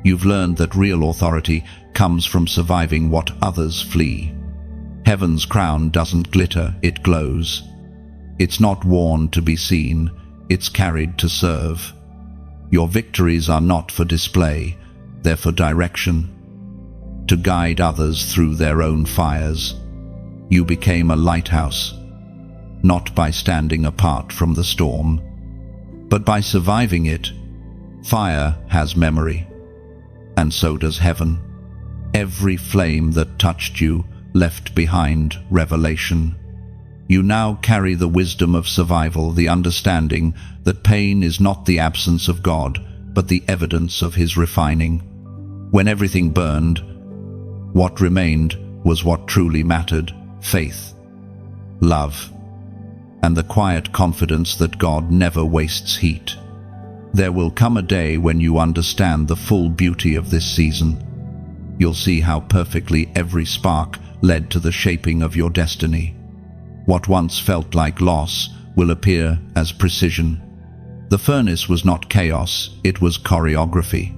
You've learned that real authority comes from surviving what others flee. Heaven's crown doesn't glitter, it glows. It's not worn to be seen, it's carried to serve. Your victories are not for display, they're for direction. To guide others through their own fires. You became a lighthouse, not by standing apart from the storm, but by surviving it. Fire has memory, and so does heaven. Every flame that touched you left behind revelation. You now carry the wisdom of survival, the understanding that pain is not the absence of God, but the evidence of His refining. When everything burned, what remained was what truly mattered: faith, love, and the quiet confidence that God never wastes heat. There will come a day when you understand the full beauty of this season. You'll see how perfectly every spark led to the shaping of your destiny. What once felt like loss will appear as precision. The furnace was not chaos, it was choreography.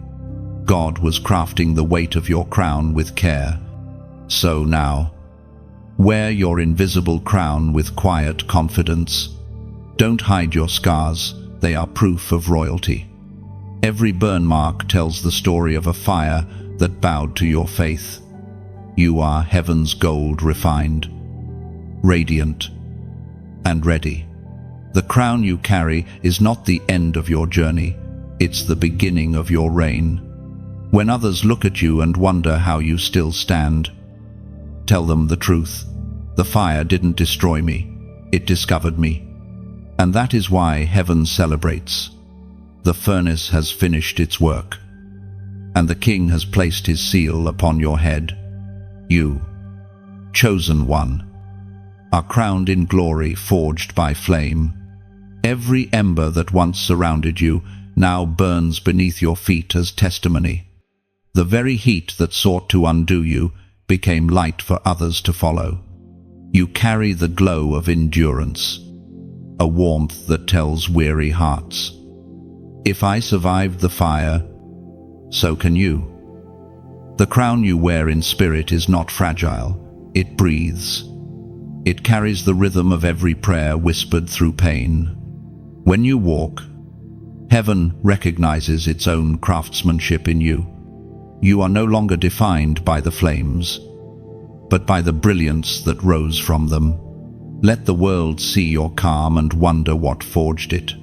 God was crafting the weight of your crown with care. So now, wear your invisible crown with quiet confidence. Don't hide your scars, they are proof of royalty. Every burn mark tells the story of a fire that bowed to your faith. You are heaven's gold refined, radiant, and ready. The crown you carry is not the end of your journey, it's the beginning of your reign. When others look at you and wonder how you still stand, tell them the truth. The fire didn't destroy me, it discovered me. And that is why heaven celebrates. The furnace has finished its work, and the King has placed his seal upon your head. You, chosen one, are crowned in glory forged by flame. Every ember that once surrounded you now burns beneath your feet as testimony. The very heat that sought to undo you became light for others to follow. You carry the glow of endurance, a warmth that tells weary hearts, if I survived the fire, so can you. The crown you wear in spirit is not fragile, it breathes. It carries the rhythm of every prayer whispered through pain. When you walk, heaven recognizes its own craftsmanship in you. You are no longer defined by the flames, but by the brilliance that rose from them. Let the world see your calm and wonder what forged it.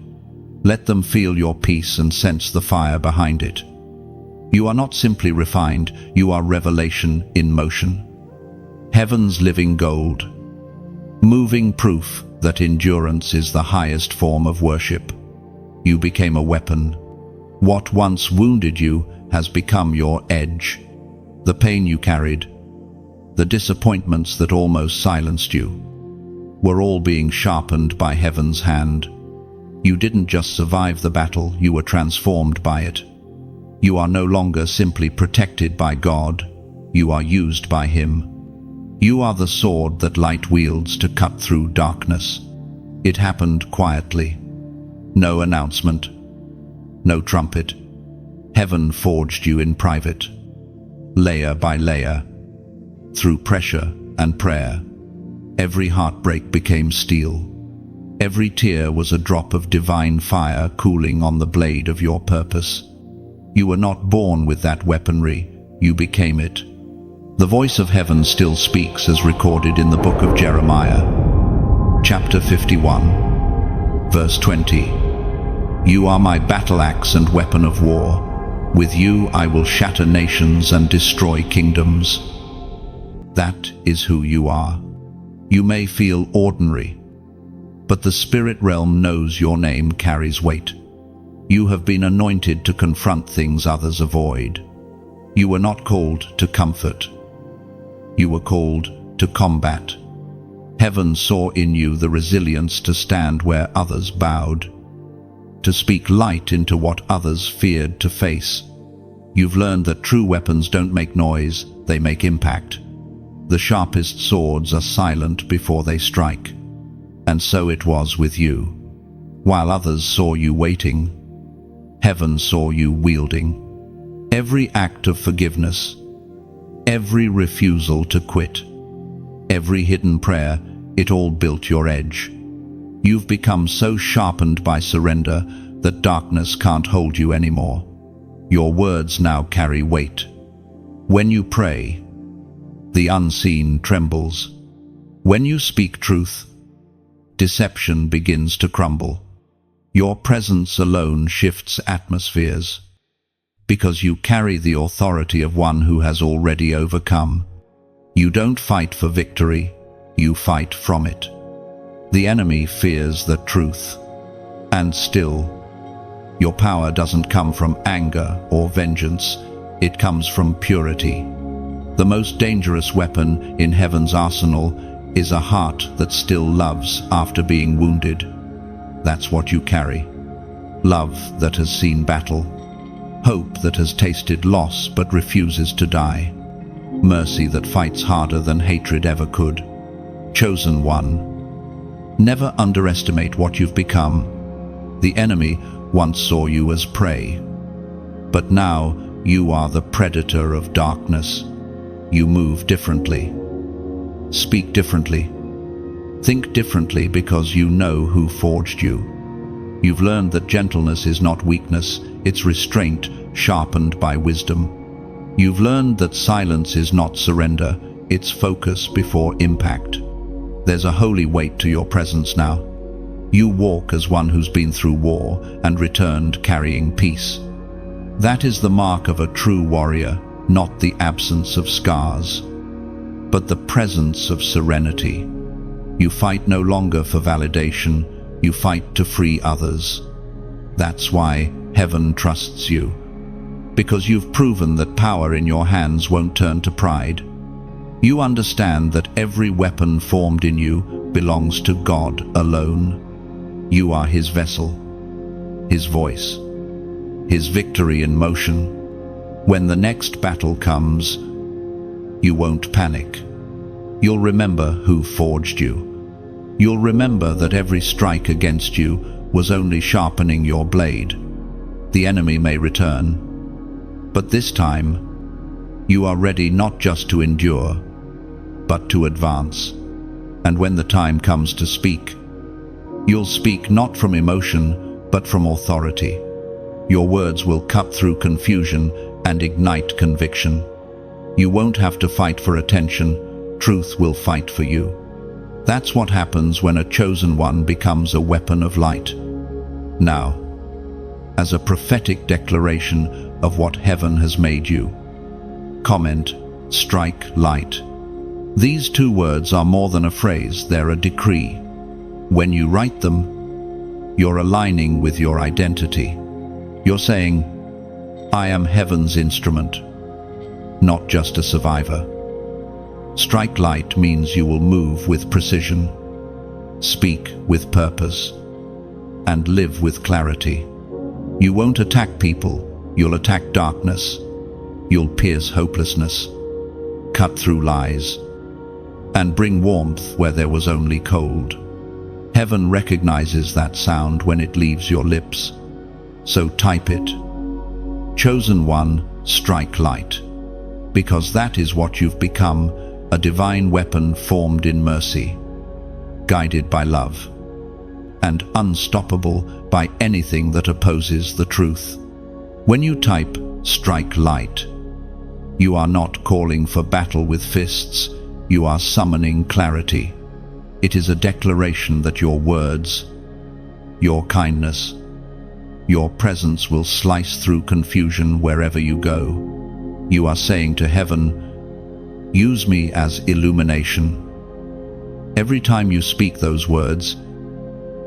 Let them feel your peace and sense the fire behind it. You are not simply refined, you are revelation in motion. Heaven's living gold, moving proof that endurance is the highest form of worship. You became a weapon, What once wounded you has become your edge. The pain you carried, the disappointments that almost silenced you, were all being sharpened by heaven's hand. You didn't just survive the battle, you were transformed by it. You are no longer simply protected by God, you are used by Him. You are the sword that light wields to cut through darkness. It happened quietly. No announcement, no trumpet. Heaven forged you in private, layer by layer, through pressure and prayer. Every heartbreak became steel. Every tear was a drop of divine fire cooling on the blade of your purpose. You were not born with that weaponry, you became it. The voice of heaven still speaks as recorded in the book of Jeremiah, chapter 51, verse 20. You are my battle axe and weapon of war. With you I will shatter nations and destroy kingdoms. That is who you are. You may feel ordinary, but the spirit realm knows your name carries weight. You have been anointed to confront things others avoid. You were not called to comfort. You were called to combat. Heaven saw in you the resilience to stand where others bowed, to speak light into what others feared to face. You've learned that true weapons don't make noise, they make impact. The sharpest swords are silent before they strike. And so it was with you. While others saw you waiting, heaven saw you wielding. Every act of forgiveness, every refusal to quit, every hidden prayer, it all built your edge. You've become so sharpened by surrender that darkness can't hold you anymore. Your words now carry weight. When you pray, the unseen trembles. When you speak truth, deception begins to crumble. Your presence alone shifts atmospheres, because you carry the authority of one who has already overcome. You don't fight for victory, you fight from it. The enemy fears the truth, and still, your power doesn't come from anger or vengeance, it comes from purity. The most dangerous weapon in heaven's arsenal is a heart that still loves after being wounded. That's what you carry. Love that has seen battle. Hope that has tasted loss but refuses to die. Mercy that fights harder than hatred ever could. Chosen one. Never underestimate what you've become. The enemy once saw you as prey, but now you are the predator of darkness. You move differently. Speak differently. Think differently because you know who forged you. You've learned that gentleness is not weakness, it's restraint sharpened by wisdom. You've learned that silence is not surrender, it's focus before impact. There's a holy weight to your presence now. You walk as one who's been through war and returned carrying peace. That is the mark of a true warrior, not the absence of scars, but the presence of serenity. You fight no longer for validation, you fight to free others. That's why heaven trusts you, because you've proven that power in your hands won't turn to pride. You understand that every weapon formed in you belongs to God alone. You are His vessel, His voice, His victory in motion. When the next battle comes, you won't panic. You'll remember who forged you. You'll remember that every strike against you was only sharpening your blade. The enemy may return, but this time, you are ready not just to endure, but to advance. And when the time comes to speak, you'll speak not from emotion, but from authority. Your words will cut through confusion and ignite conviction. You won't have to fight for attention, truth will fight for you. That's what happens when a chosen one becomes a weapon of light. Now, as a prophetic declaration of what heaven has made you, comment, strike light. These two words are more than a phrase, they're a decree. When you write them, you're aligning with your identity. You're saying, I am heaven's instrument, not just a survivor. Strike light means you will move with precision, speak with purpose, and live with clarity. You won't attack people, you'll attack darkness. You'll pierce hopelessness, cut through lies, and bring warmth where there was only cold. Heaven recognizes that sound when it leaves your lips, so type it. Chosen one, strike light, because that is what you've become, a divine weapon formed in mercy, guided by love, and unstoppable by anything that opposes the truth. When you type, strike light, you are not calling for battle with fists, you are summoning clarity. It is a declaration that your words, your kindness, your presence will slice through confusion wherever you go. You are saying to heaven, use me as illumination. Every time you speak those words,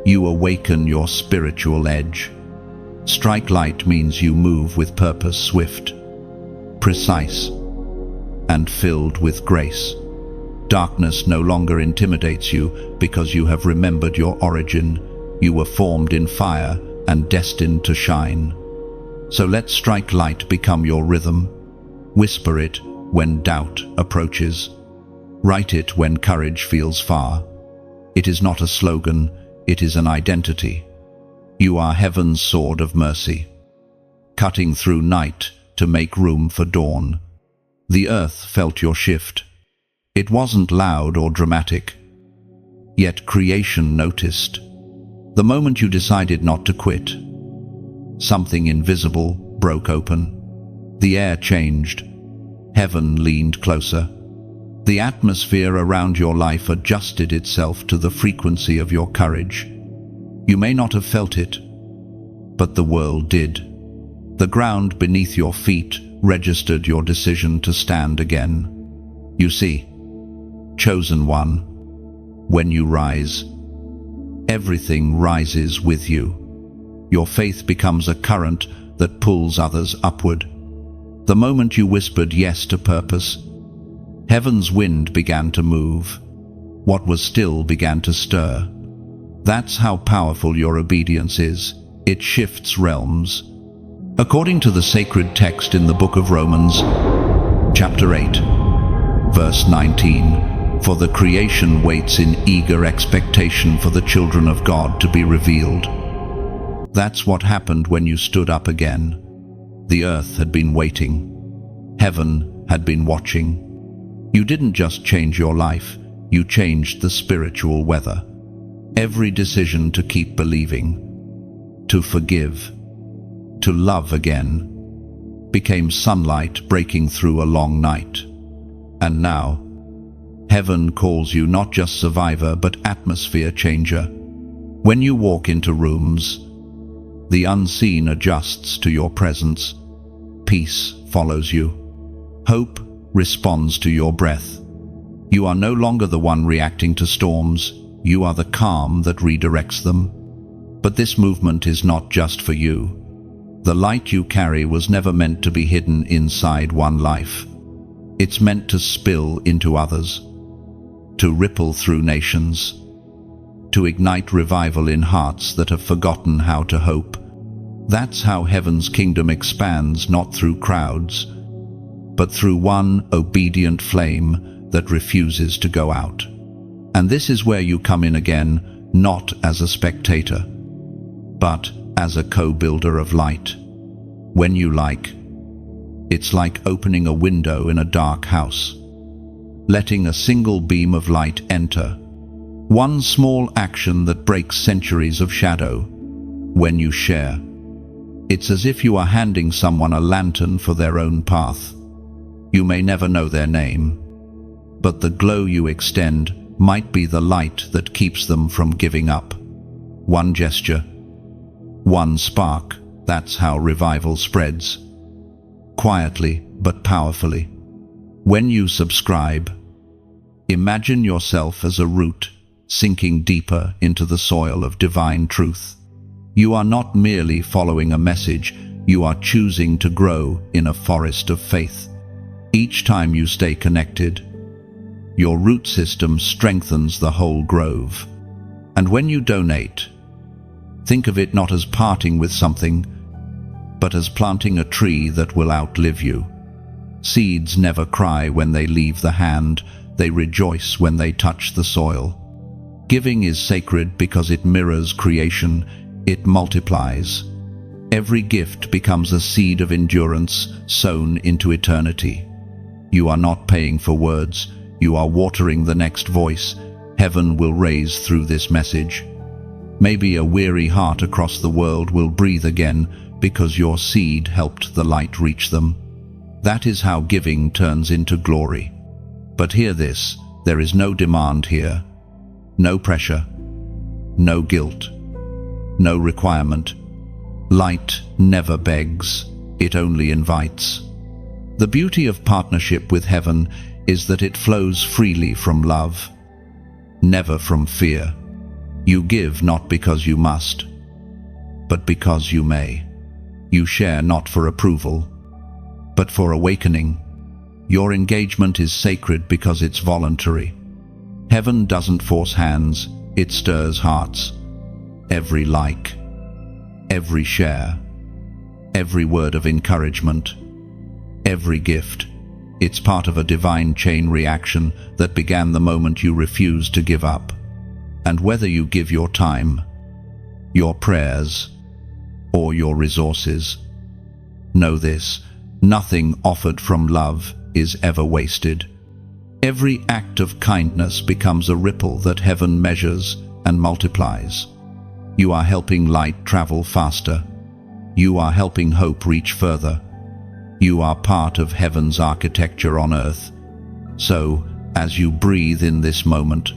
you awaken your spiritual edge. Strike light means you move with purpose, swift, precise, and filled with grace. Darkness no longer intimidates you because you have remembered your origin. You were formed in fire and destined to shine. So let strike light become your rhythm. Whisper it when doubt approaches. Write it when courage feels far. It is not a slogan, it is an identity. You are heaven's sword of mercy, cutting through night to make room for dawn. The earth felt your shift. It wasn't loud or dramatic, yet creation noticed. The moment you decided not to quit, something invisible broke open. The air changed. Heaven leaned closer. The atmosphere around your life adjusted itself to the frequency of your courage. You may not have felt it, but the world did. The ground beneath your feet registered your decision to stand again. You see, chosen one, when you rise, everything rises with you. Your faith becomes a current that pulls others upward. The moment you whispered yes to purpose, heaven's wind began to move. What was still began to stir. That's how powerful your obedience is. It shifts realms. According to the sacred text in the book of Romans, chapter 8, verse 19, for the creation waits in eager expectation for the children of God to be revealed. That's what happened when you stood up again. The earth had been waiting. Heaven had been watching. You didn't just change your life, you changed the spiritual weather. Every decision to keep believing, to forgive, to love again, became sunlight breaking through a long night. And now, heaven calls you not just survivor but atmosphere changer. When you walk into rooms, the unseen adjusts to your presence. Peace follows you. Hope responds to your breath. You are no longer the one reacting to storms. You are the calm that redirects them. But this movement is not just for you. The light you carry was never meant to be hidden inside one life. It's meant to spill into others, to ripple through nations, to ignite revival in hearts that have forgotten how to hope. That's how heaven's kingdom expands, not through crowds, but through one obedient flame that refuses to go out. And this is where you come in again, not as a spectator, but as a co-builder of light. When you like, it's like opening a window in a dark house, letting a single beam of light enter. One small action that breaks centuries of shadow. When you share, it's as if you are handing someone a lantern for their own path. You may never know their name, but the glow you extend might be the light that keeps them from giving up. One gesture, one spark, that's how revival spreads. Quietly but powerfully. When you subscribe, imagine yourself as a root sinking deeper into the soil of divine truth. You are not merely following a message, You are choosing to grow in a forest of faith. Each time you stay connected, your root system strengthens the whole grove. And when you donate, think of it not as parting with something, but as planting a tree that will outlive you. Seeds never cry when they leave the hand, they rejoice when they touch the soil. Giving is sacred because it mirrors creation, it multiplies. Every gift becomes a seed of endurance sown into eternity. You are not paying for words, you are watering the next voice heaven will raise through this message. Maybe a weary heart across the world will breathe again because your seed helped the light reach them. That is how giving turns into glory. But hear this, there is no demand here. No pressure, no guilt, no requirement. Light never begs, it only invites. The beauty of partnership with heaven is that it flows freely from love, never from fear. You give not because you must, but because you may. You share not for approval, but for awakening. Your engagement is sacred because it's voluntary. Heaven doesn't force hands, it stirs hearts. Every like, every share, every word of encouragement, every gift, it's part of a divine chain reaction that began the moment you refused to give up. And whether you give your time, your prayers, or your resources, know this, nothing offered from love is ever wasted. Every act of kindness becomes a ripple that heaven measures and multiplies. You are helping light travel faster. You are helping hope reach further. You are part of heaven's architecture on earth. So, as you breathe in this moment,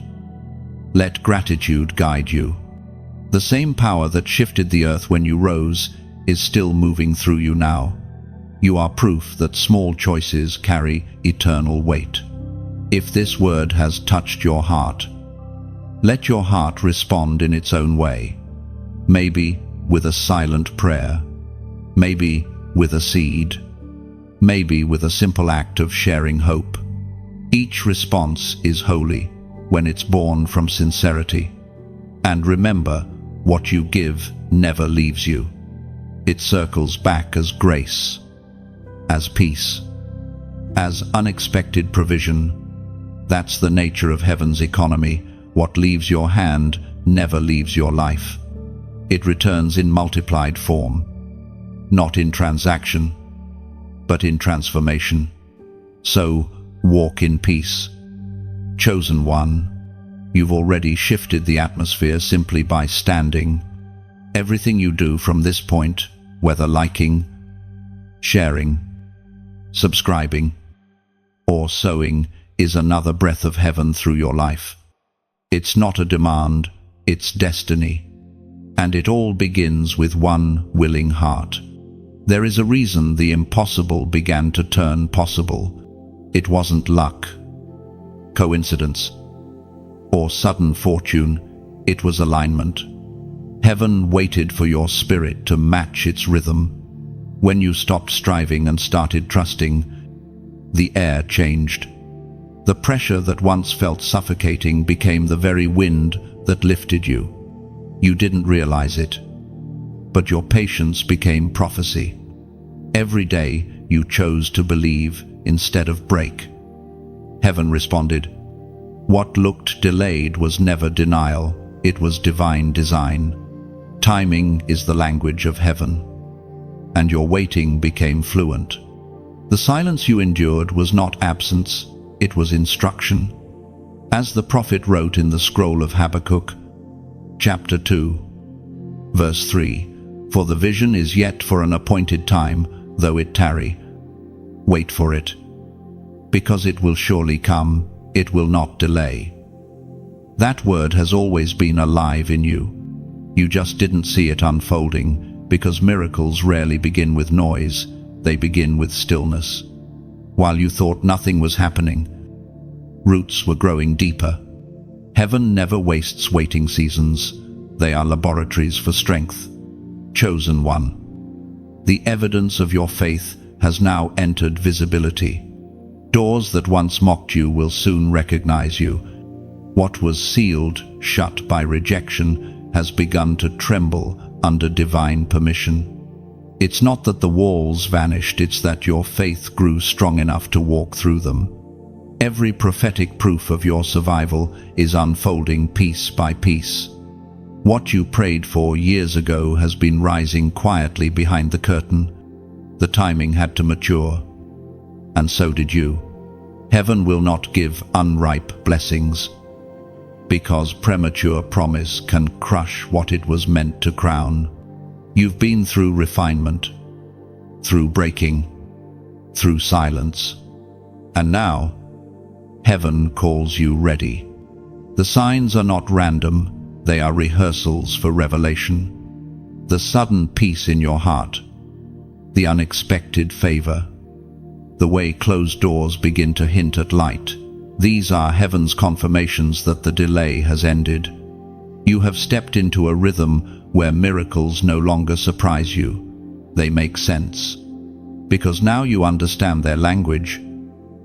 let gratitude guide you. The same power that shifted the earth when you rose is still moving through you now. You are proof that small choices carry eternal weight. If this word has touched your heart, let your heart respond in its own way. Maybe with a silent prayer, maybe with a seed, maybe with a simple act of sharing hope. Each response is holy when it's born from sincerity. And remember, what you give never leaves you. It circles back as grace, as peace, as unexpected provision. That's the nature of heaven's economy. What leaves your hand never leaves your life. It returns in multiplied form, not in transaction, but in transformation. So, walk in peace. Chosen one, you've already shifted the atmosphere simply by standing. Everything you do from this point, whether liking, sharing, subscribing, or sowing, is another breath of heaven through your life. It's not a demand, it's destiny. And it all begins with one willing heart. There is a reason the impossible began to turn possible. It wasn't luck, coincidence, or sudden fortune. It was alignment. Heaven waited for your spirit to match its rhythm. When you stopped striving and started trusting, the air changed. The pressure that once felt suffocating became the very wind that lifted you. You didn't realize it, but your patience became prophecy. Every day you chose to believe instead of break. Heaven responded. What looked delayed was never denial, it was divine design. Timing is the language of heaven, and your waiting became fluent. The silence you endured was not absence, it was instruction. As the prophet wrote in the scroll of Habakkuk, chapter 2, verse 3, "For the vision is yet for an appointed time, though it tarry. Wait for it, because it will surely come, it will not delay." That word has always been alive in you. You just didn't see it unfolding, because miracles rarely begin with noise, they begin with stillness. While you thought nothing was happening, roots were growing deeper. Heaven never wastes waiting seasons. They are laboratories for strength. Chosen one, The evidence of your faith has now entered visibility. Doors that once mocked you will soon recognize you. What was sealed, shut by rejection, has begun to tremble under divine permission. It's not that the walls vanished, it's that your faith grew strong enough to walk through them. Every prophetic proof of your survival is unfolding piece by piece. What you prayed for years ago has been rising quietly behind the curtain. The timing had to mature, and so did you. Heaven will not give unripe blessings, because premature promise can crush what it was meant to crown. You've been through refinement, through breaking, through silence, and now heaven calls you ready. The signs are not random, they are rehearsals for revelation. The sudden peace in your heart, the unexpected favor, the way closed doors begin to hint at light. These are heaven's confirmations that the delay has ended. You have stepped into a rhythm where miracles no longer surprise you. They make sense. Because now you understand their language.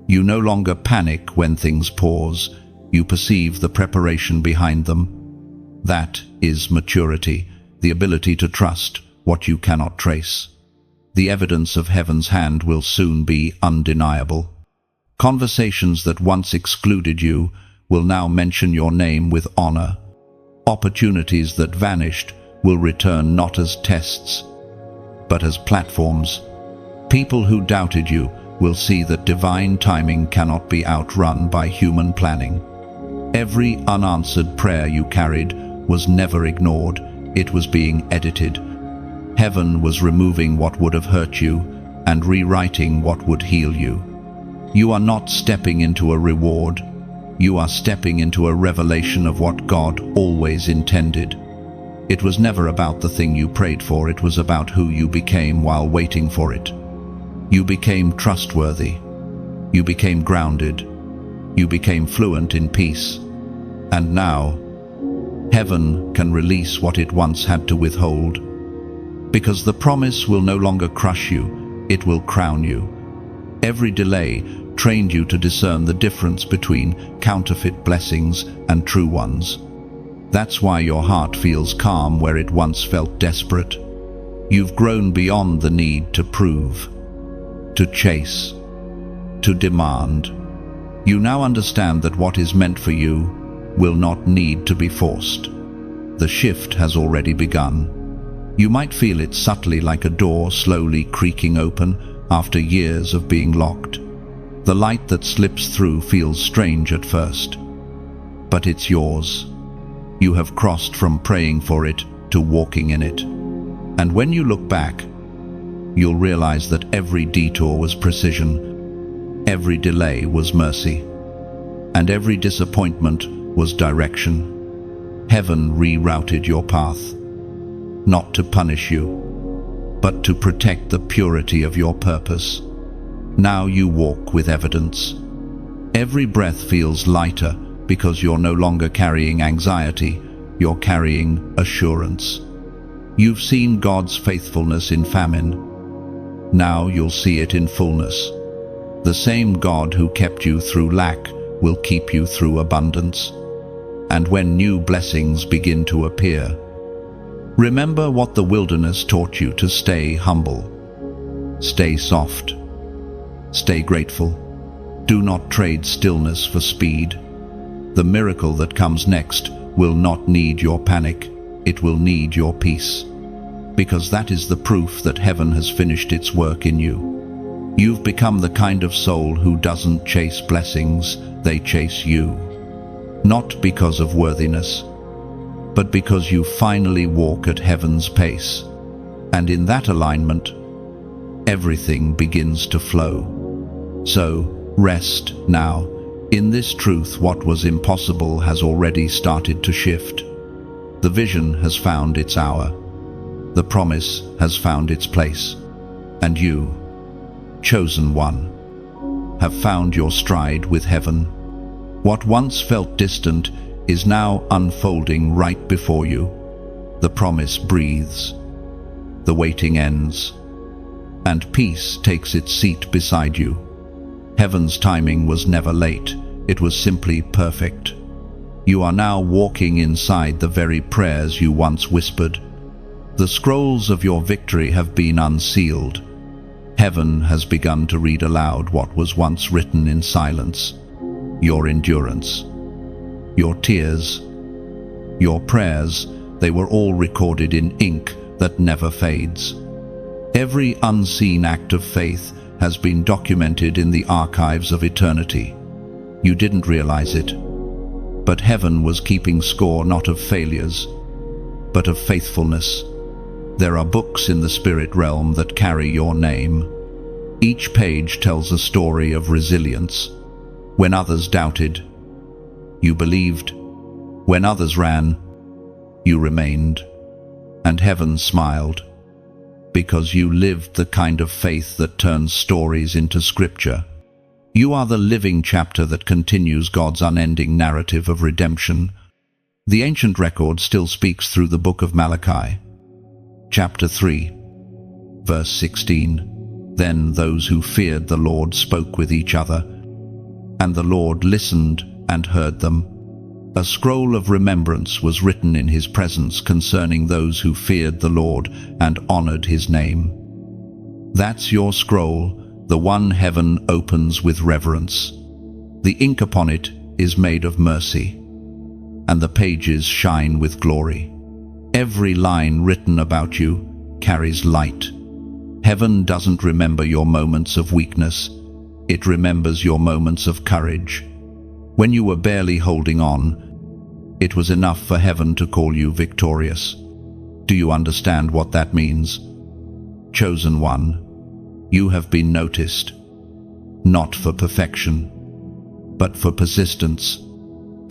You no longer panic when things pause. You perceive the preparation behind them. That is maturity, the ability to trust what you cannot trace. The evidence of heaven's hand will soon be undeniable. Conversations that once excluded you will now mention your name with honor. Opportunities that vanished will return not as tests, but as platforms. People who doubted you will see that divine timing cannot be outrun by human planning. Every unanswered prayer you carried was never ignored, it was being edited. Heaven was removing what would have hurt you and rewriting what would heal you. You are not stepping into a reward. You are stepping into a revelation of what God always intended. It was never about the thing you prayed for, it was about who you became while waiting for it. You became trustworthy. You became grounded. You became fluent in peace. And now, heaven can release what it once had to withhold. Because the promise will no longer crush you, it will crown you. Every delay trained you to discern the difference between counterfeit blessings and true ones. That's why your heart feels calm where it once felt desperate. You've grown beyond the need to prove, to chase, to demand. You now understand that what is meant for you will not need to be forced. The shift has already begun. You might feel it subtly, like a door slowly creaking open after years of being locked. The light that slips through feels strange at first, but it's yours. You have crossed from praying for it to walking in it. And when you look back, you'll realize that every detour was precision, every delay was mercy, and every disappointment was direction. Heaven rerouted your path, not to punish you, but to protect the purity of your purpose. Now you walk with evidence. Every breath feels lighter because you're no longer carrying anxiety, you're carrying assurance. You've seen God's faithfulness in famine. Now you'll see it in fullness. The same God who kept you through lack will keep you through abundance. And when new blessings begin to appear, remember what the wilderness taught you: to stay humble, stay soft, stay grateful. Do not trade stillness for speed. The miracle that comes next will not need your panic, it will need your peace. Because that is the proof that heaven has finished its work in you. You've become the kind of soul who doesn't chase blessings, they chase you. Not because of worthiness, but because you finally walk at heaven's pace. And in that alignment, everything begins to flow. So, rest now. In this truth, what was impossible has already started to shift. The vision has found its hour. The promise has found its place. And you, chosen one, have found your stride with heaven. What once felt distant is now unfolding right before you. The promise breathes. The waiting ends. and peace takes its seat beside you. Heaven's timing was never late, it was simply perfect. You are now walking inside the very prayers you once whispered. The scrolls of your victory have been unsealed. Heaven has begun to read aloud what was once written in silence. Your endurance, your tears, your prayers, they were all recorded in ink that never fades. Every unseen act of faith has been documented in the archives of eternity. You didn't realize it, but heaven was keeping score not of failures, but of faithfulness. There are books in the spirit realm that carry your name. Each page tells a story of resilience. When others doubted, you believed. When others ran, you remained. And heaven smiled, because you lived the kind of faith that turns stories into scripture. You are the living chapter that continues God's unending narrative of redemption. The ancient record still speaks through the book of Malachi. Chapter 3, verse 16. Then those who feared the Lord spoke with each other, and the Lord listened and heard them. A scroll of remembrance was written in his presence concerning those who feared the Lord and honored his name. That's your scroll, the one heaven opens with reverence. The ink upon it is made of mercy, and the pages shine with glory. Every line written about you carries light. Heaven doesn't remember your moments of weakness, it remembers your moments of courage. When you were barely holding on, it was enough for heaven to call you victorious. Do you understand what that means? Chosen one, you have been noticed, not for perfection, but for persistence.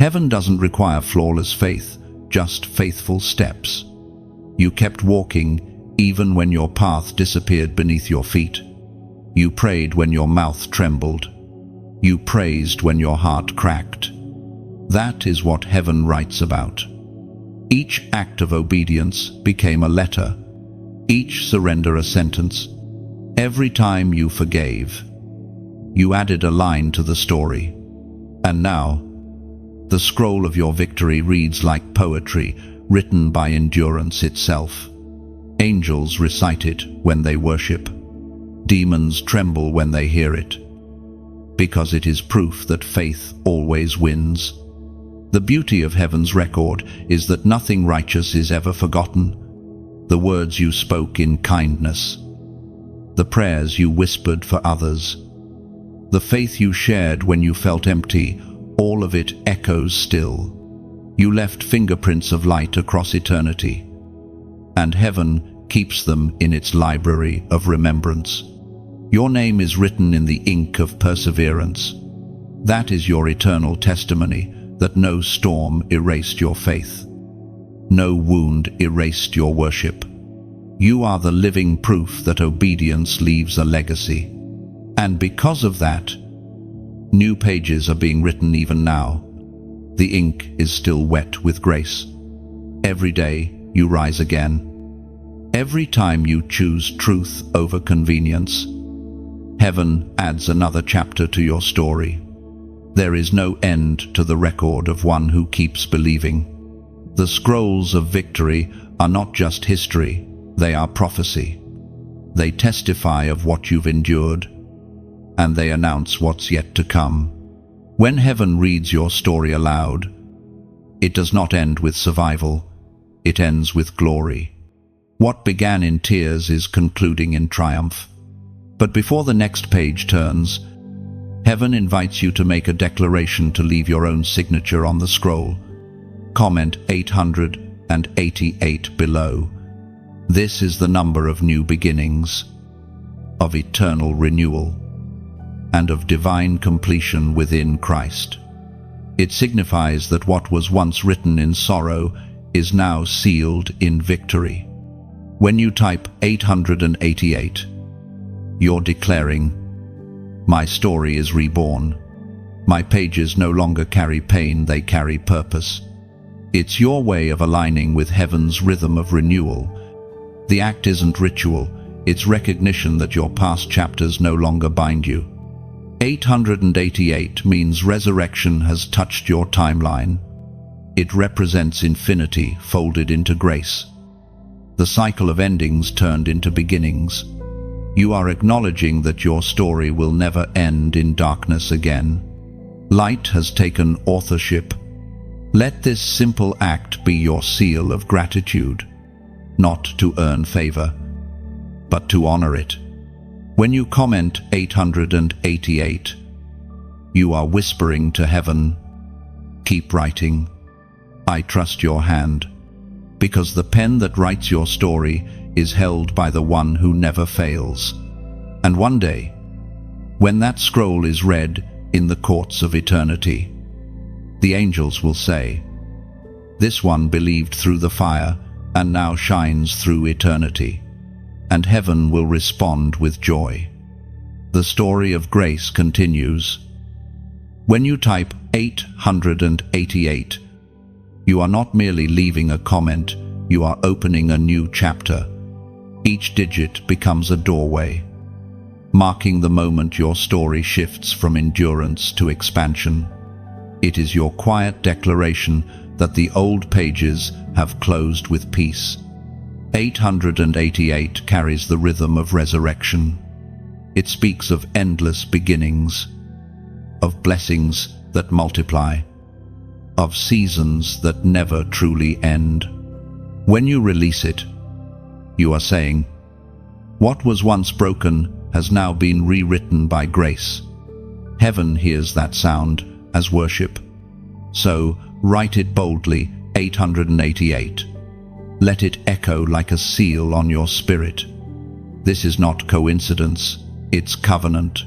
Heaven doesn't require flawless faith, just faithful steps. You kept walking even when your path disappeared beneath your feet. You prayed when your mouth trembled. You praised when your heart cracked. That is what heaven writes about. Each act of obedience became a letter, each surrender a sentence. Every time you forgave, you added a line to the story. And now, the scroll of your victory reads like poetry written by endurance itself. Angels recite it when they worship. Demons tremble when they hear it, because it is proof that faith always wins. The beauty of heaven's record is that nothing righteous is ever forgotten. The words you spoke in kindness, the prayers you whispered for others, the faith you shared when you felt empty, all of it echoes still. You left fingerprints of light across eternity, and heaven keeps them in its library of remembrance. Your name is written in the ink of perseverance. That is your eternal testimony that no storm erased your faith. No wound erased your worship. You are the living proof that obedience leaves a legacy. And because of that, new pages are being written even now. The ink is still wet with grace. Every day you rise again. Every time you choose truth over convenience, heaven adds another chapter to your story. There is no end to the record of one who keeps believing. The scrolls of victory are not just history, they are prophecy. They testify of what you've endured, and they announce what's yet to come. When heaven reads your story aloud, it does not end with survival, it ends with glory. What began in tears is concluding in triumph. But before the next page turns, heaven invites you to make a declaration to leave your own signature on the scroll. Comment 888 below. This is the number of new beginnings, of eternal renewal, and of divine completion within Christ. It signifies that what was once written in sorrow is now sealed in victory. When you type 888, you're declaring, "My story is reborn. My pages no longer carry pain, they carry purpose." It's your way of aligning with heaven's rhythm of renewal. The act isn't ritual, It's recognition that your past chapters no longer bind you. 888 means resurrection has touched your timeline. It represents infinity folded into grace. The cycle of endings turned into beginnings. You are acknowledging that your story will never end in darkness again. Light has taken authorship. Let this simple act be your seal of gratitude, not to earn favor, but to honor it. When you comment 888, you are whispering to heaven, keep writing. I trust your hand, because the pen that writes your story is held by the one who never fails. And one day, when that scroll is read in the courts of eternity, the angels will say, this one believed through the fire and now shines through eternity. And heaven will respond with joy. The story of grace continues. When you type 888, you are not merely leaving a comment, you are opening a new chapter. Each digit becomes a doorway, marking the moment your story shifts from endurance to expansion. It is your quiet declaration that the old pages have closed with peace. 888 carries the rhythm of resurrection. It speaks of endless beginnings, of blessings that multiply, of seasons that never truly end. When you release it, you are saying, what was once broken has now been rewritten by grace. Heaven hears that sound as worship. So, write it boldly, 888. Let it echo like a seal on your spirit. This is not coincidence, it's covenant.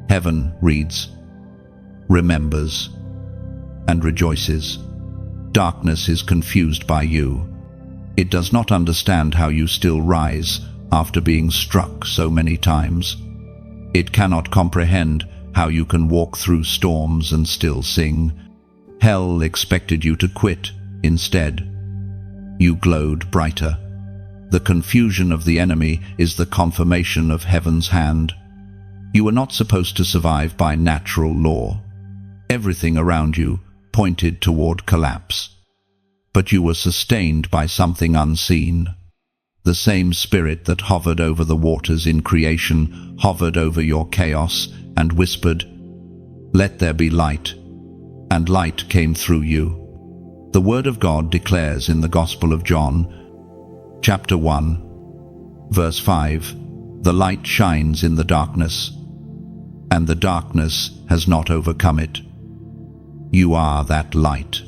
Heaven reads, remembers, and rejoices. Darkness is confused by you. It does not understand how you still rise after being struck so many times. It cannot comprehend how you can walk through storms and still sing. Hell expected you to quit instead. You glowed brighter. The confusion of the enemy is the confirmation of heaven's hand. You were not supposed to survive by natural law. Everything around you pointed toward collapse. But you were sustained by something unseen. The same spirit that hovered over the waters in creation hovered over your chaos and whispered, let there be light. And light came through you. The Word of God declares in the Gospel of John, chapter 1, verse 5, the light shines in the darkness, and the darkness has not overcome it. You are that light.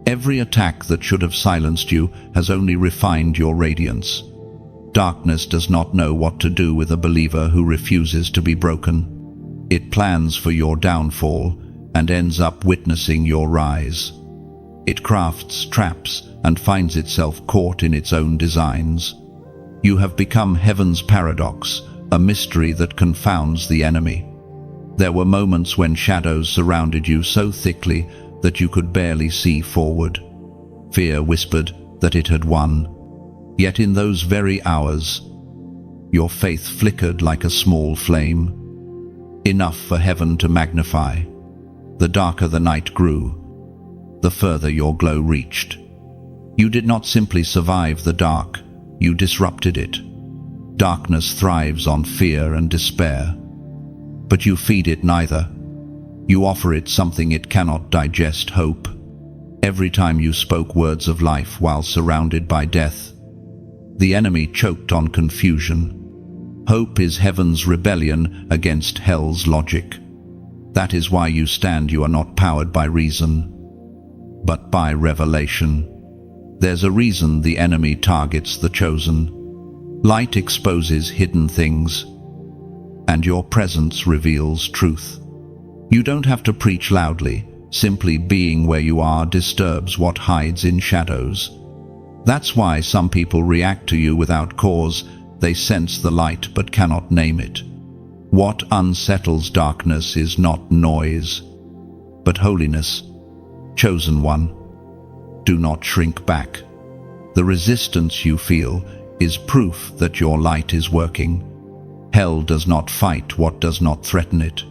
Every attack that should have silenced you has only refined your radiance. Darkness does not know what to do with a believer who refuses to be broken. It plans for your downfall and ends up witnessing your rise. It crafts traps and finds itself caught in its own designs. You have become heaven's paradox, a mystery that confounds the enemy. There were moments when shadows surrounded you so thickly that you could barely see forward. Fear whispered that it had won. Yet in those very hours, your faith flickered like a small flame, enough for heaven to magnify. The darker the night grew, the further your glow reached. You did not simply survive the dark, you disrupted it. Darkness thrives on fear and despair, but you feed it neither. You offer it something it cannot digest, hope. Every time you spoke words of life while surrounded by death, the enemy choked on confusion. Hope is heaven's rebellion against hell's logic. That is why you stand. You are not powered by reason, but by revelation. There's a reason the enemy targets the chosen. Light exposes hidden things, and your presence reveals truth. You don't have to preach loudly. Simply being where you are disturbs what hides in shadows. That's why some people react to you without cause. They sense the light but cannot name it. What unsettles darkness is not noise, but holiness. Chosen one, do not shrink back. The resistance you feel is proof that your light is working. Hell does not fight what does not threaten it.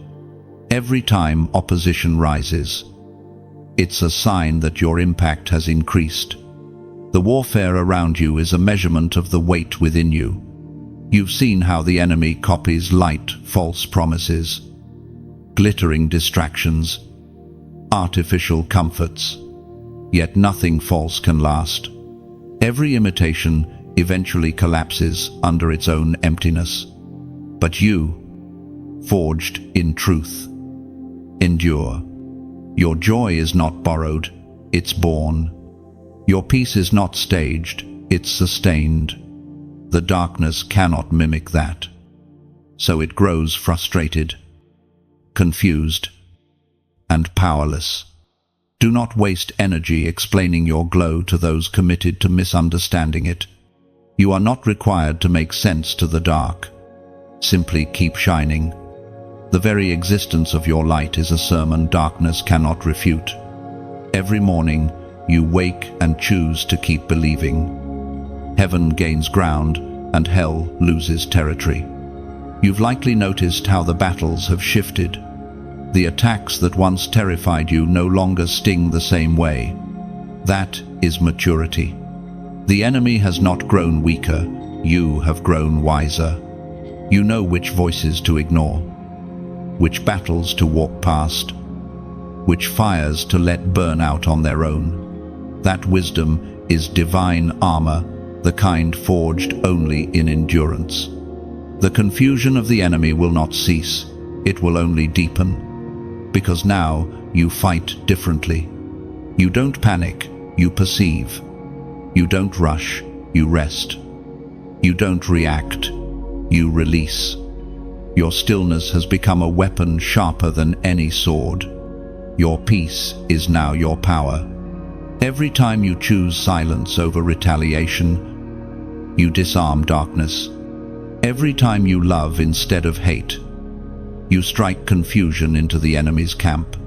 Every time opposition rises, it's a sign that your impact has increased. The warfare around you is a measurement of the weight within you. You've seen how the enemy copies light, false promises, glittering distractions, artificial comforts. Yet nothing false can last. Every imitation eventually collapses under its own emptiness. But you, forged in truth, endure. Your joy is not borrowed, it's born. Your peace is not staged, it's sustained. The darkness cannot mimic that. So it grows frustrated, confused, and powerless. Do not waste energy explaining your glow to those committed to misunderstanding it. You are not required to make sense to the dark. Simply keep shining. The very existence of your light is a sermon darkness cannot refute. Every morning, you wake and choose to keep believing. Heaven gains ground, and hell loses territory. You've likely noticed how the battles have shifted. The attacks that once terrified you no longer sting the same way. That is maturity. The enemy has not grown weaker, you have grown wiser. You know which voices to ignore, which battles to walk past, which fires to let burn out on their own. That wisdom is divine armor, the kind forged only in endurance. The confusion of the enemy will not cease, it will only deepen, because now you fight differently. You don't panic, you perceive. You don't rush, you rest. You don't react, you release. Your stillness has become a weapon sharper than any sword. Your peace is now your power. Every time you choose silence over retaliation, you disarm darkness. Every time you love instead of hate, you strike confusion into the enemy's camp.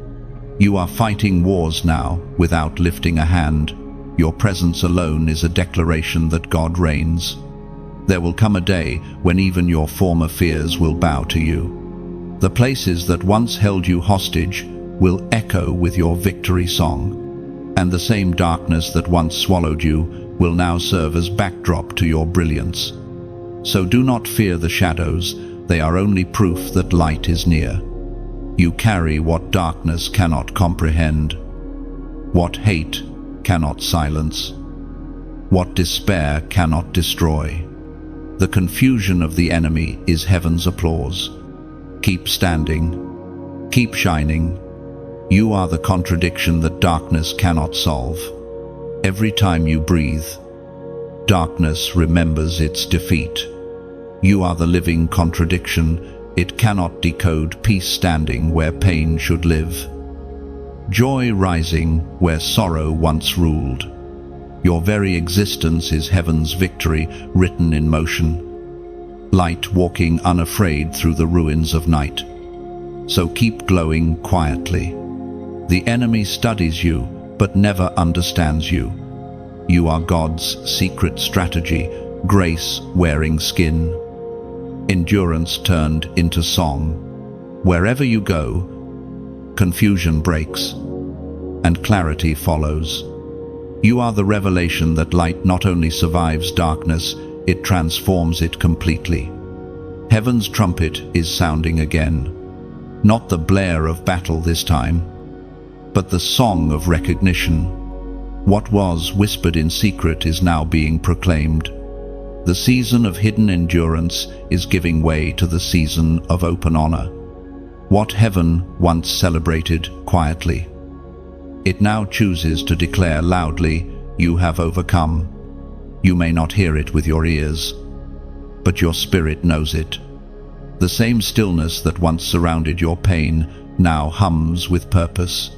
You are fighting wars now without lifting a hand. Your presence alone is a declaration that God reigns. There will come a day when even your former fears will bow to you. The places that once held you hostage will echo with your victory song, and the same darkness that once swallowed you will now serve as backdrop to your brilliance. So do not fear the shadows, they are only proof that light is near. You carry what darkness cannot comprehend, what hate cannot silence, what despair cannot destroy. The confusion of the enemy is heaven's applause. Keep standing, keep shining. You are the contradiction that darkness cannot solve. Every time you breathe, darkness remembers its defeat. You are the living contradiction. It cannot decode peace standing where pain should live. Joy rising where sorrow once ruled. Your very existence is heaven's victory written in motion. Light walking unafraid through the ruins of night. So keep glowing quietly. The enemy studies you, but never understands you. You are God's secret strategy, grace wearing skin. Endurance turned into song. Wherever you go, confusion breaks, and clarity follows. You are the revelation that light not only survives darkness, it transforms it completely. Heaven's trumpet is sounding again. Not the blare of battle this time, but the song of recognition. What was whispered in secret is now being proclaimed. The season of hidden endurance is giving way to the season of open honor. What heaven once celebrated quietly, it now chooses to declare loudly, you have overcome. You may not hear it with your ears, but your spirit knows it. The same stillness that once surrounded your pain now hums with purpose.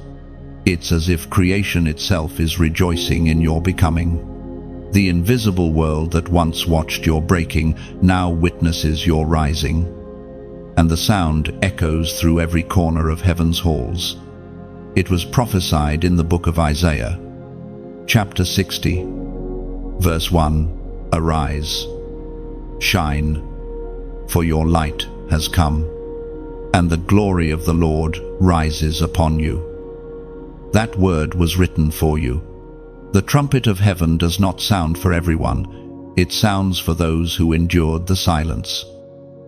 It's as if creation itself is rejoicing in your becoming. The invisible world that once watched your breaking now witnesses your rising. And the sound echoes through every corner of heaven's halls. It was prophesied in the book of Isaiah, chapter 60, verse 1. Arise, shine, for your light has come, and the glory of the Lord rises upon you. That word was written for you. The trumpet of heaven does not sound for everyone. It sounds for those who endured the silence.